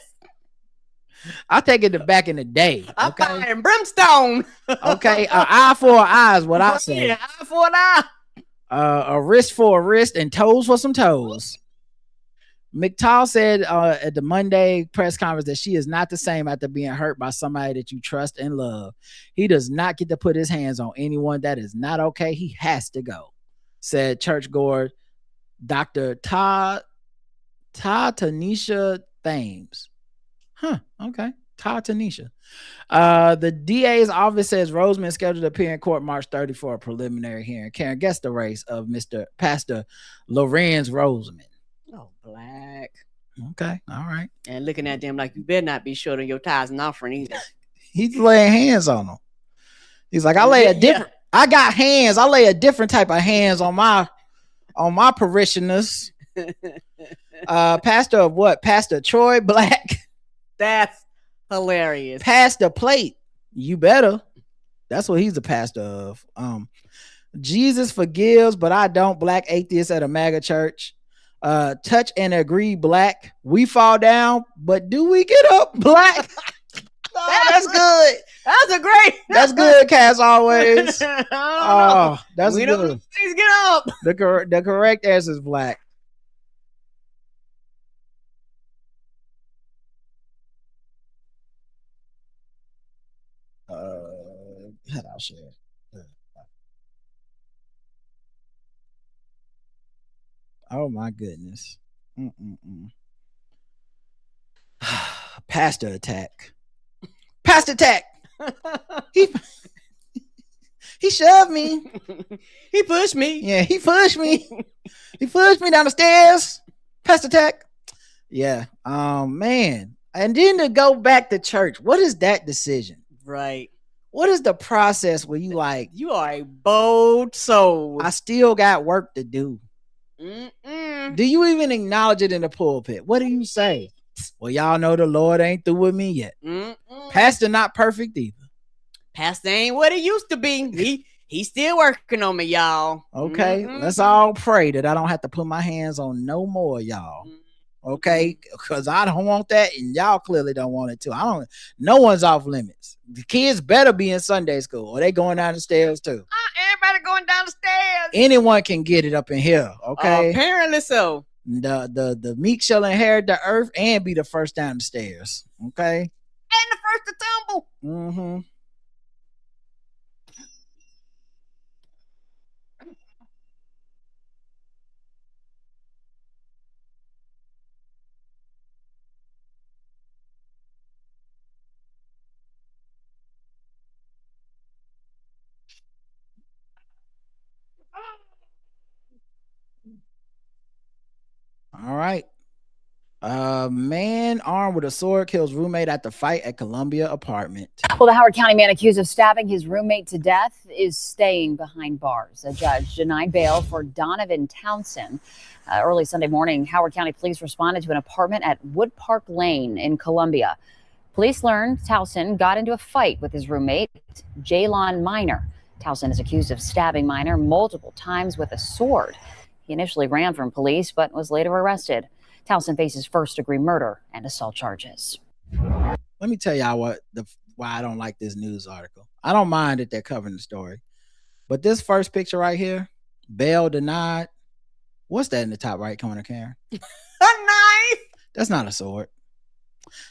I take it to back in the day. I'm Okay, fire and brimstone. okay. An eye for an eye is what I say. Yeah, eye for an eye. A wrist for a wrist and toes for some toes. McTall said at the Monday press conference that she is not the same after being hurt by somebody that you trust and love. He does not get to put his hands on anyone. That is not okay. He has to go, said churchgoer Dr. Tanisha Thames. Huh, okay. Tanisha. The DA's office says Roseman is scheduled to appear in court March 30 for a preliminary hearing. Karen, guess the race of Pastor Lorenz Roseman. Oh, black. Okay, all right. And looking at them like you better not be short on your tithes and offering either. He's laying hands on them. He's like, I got hands. I lay a different type of hands on my parishioners. Pastor of what? Pastor Troy Black. That's hilarious. Pastor Plate. You better. That's what he's a pastor of. Jesus forgives, but I don't. Black atheist at a MAGA church. Touch and agree, Black. We fall down, but do we get up, Black? That's good. That's good, Cass, always. Oh, that's good. Please get up. The correct answer is Black. How do I share? Oh my goodness. Pastor attack. Pastor attack. He shoved me. He pushed me. Yeah, he pushed me. He pushed me down the stairs. Pastor attack. Yeah. Man. And then to go back to church. What is that decision? Right. What is the process where you like, you are a bold soul. I still got work to do. Do you even acknowledge it in the pulpit? What do you say? Well, y'all know the Lord ain't through with me yet. Pastor not perfect either. Pastor ain't what he used to be. He's still working on me, y'all. Okay, let's all pray that I don't have to put my hands on no more, y'all. Okay, because I don't want that, and y'all clearly don't want it too. No one's off limits. The kids better be in Sunday school, or they going down the stairs too. Everybody going down the stairs. Anyone can get it up in here. Okay, apparently so. The meek shall inherit the earth and be the first down the stairs. Okay, and the first to tumble. All right. Man armed with a sword kills roommate at the fight at Columbia apartment. Well, the Howard County man accused of stabbing his roommate to death is staying behind bars. A judge denied bail for Donovan Townsend. Early Sunday morning, Howard County police responded to an apartment at Wood Park Lane in Columbia. Police learned Townsend got into a fight with his roommate, Jaylon Minor. Townsend is accused of stabbing Minor multiple times with a sword. He initially ran from police, but was later arrested. Townsend faces first-degree murder and assault charges. Let me tell y'all why I don't like this news article. I don't mind that they're covering the story, but this first picture right here, bail denied. What's that in the top right corner, Karen? A knife. That's not a sword.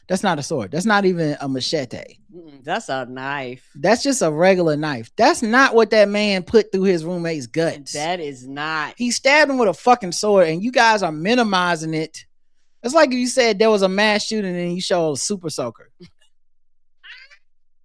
That's not a sword. That's not even a machete. That's a knife. That's just a regular knife. That's not what that man put through his roommate's guts. That is not. He stabbed him with a fucking sword, and you guys are minimizing it. It's like if you said there was a mass shooting and you showed a super soaker.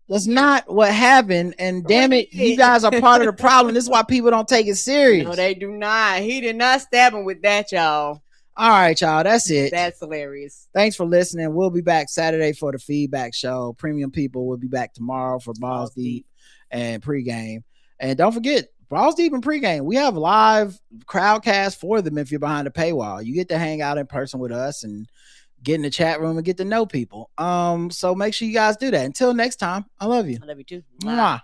That's not what happened, and damn it, you guys are part of the problem. This is why people don't take it serious. No, they do not. He did not stab him with that, y'all. All right, y'all. That's it. That's hilarious. Thanks for listening. We'll be back Saturday for the feedback show. Premium people will be back tomorrow for Balls Deep and pregame. And don't forget, Balls Deep and pregame, we have live crowdcast for them if you're behind a paywall. You get to hang out in person with us and get in the chat room and get to know people. So make sure you guys do that. Until next time, I love you. I love you too. Mwah.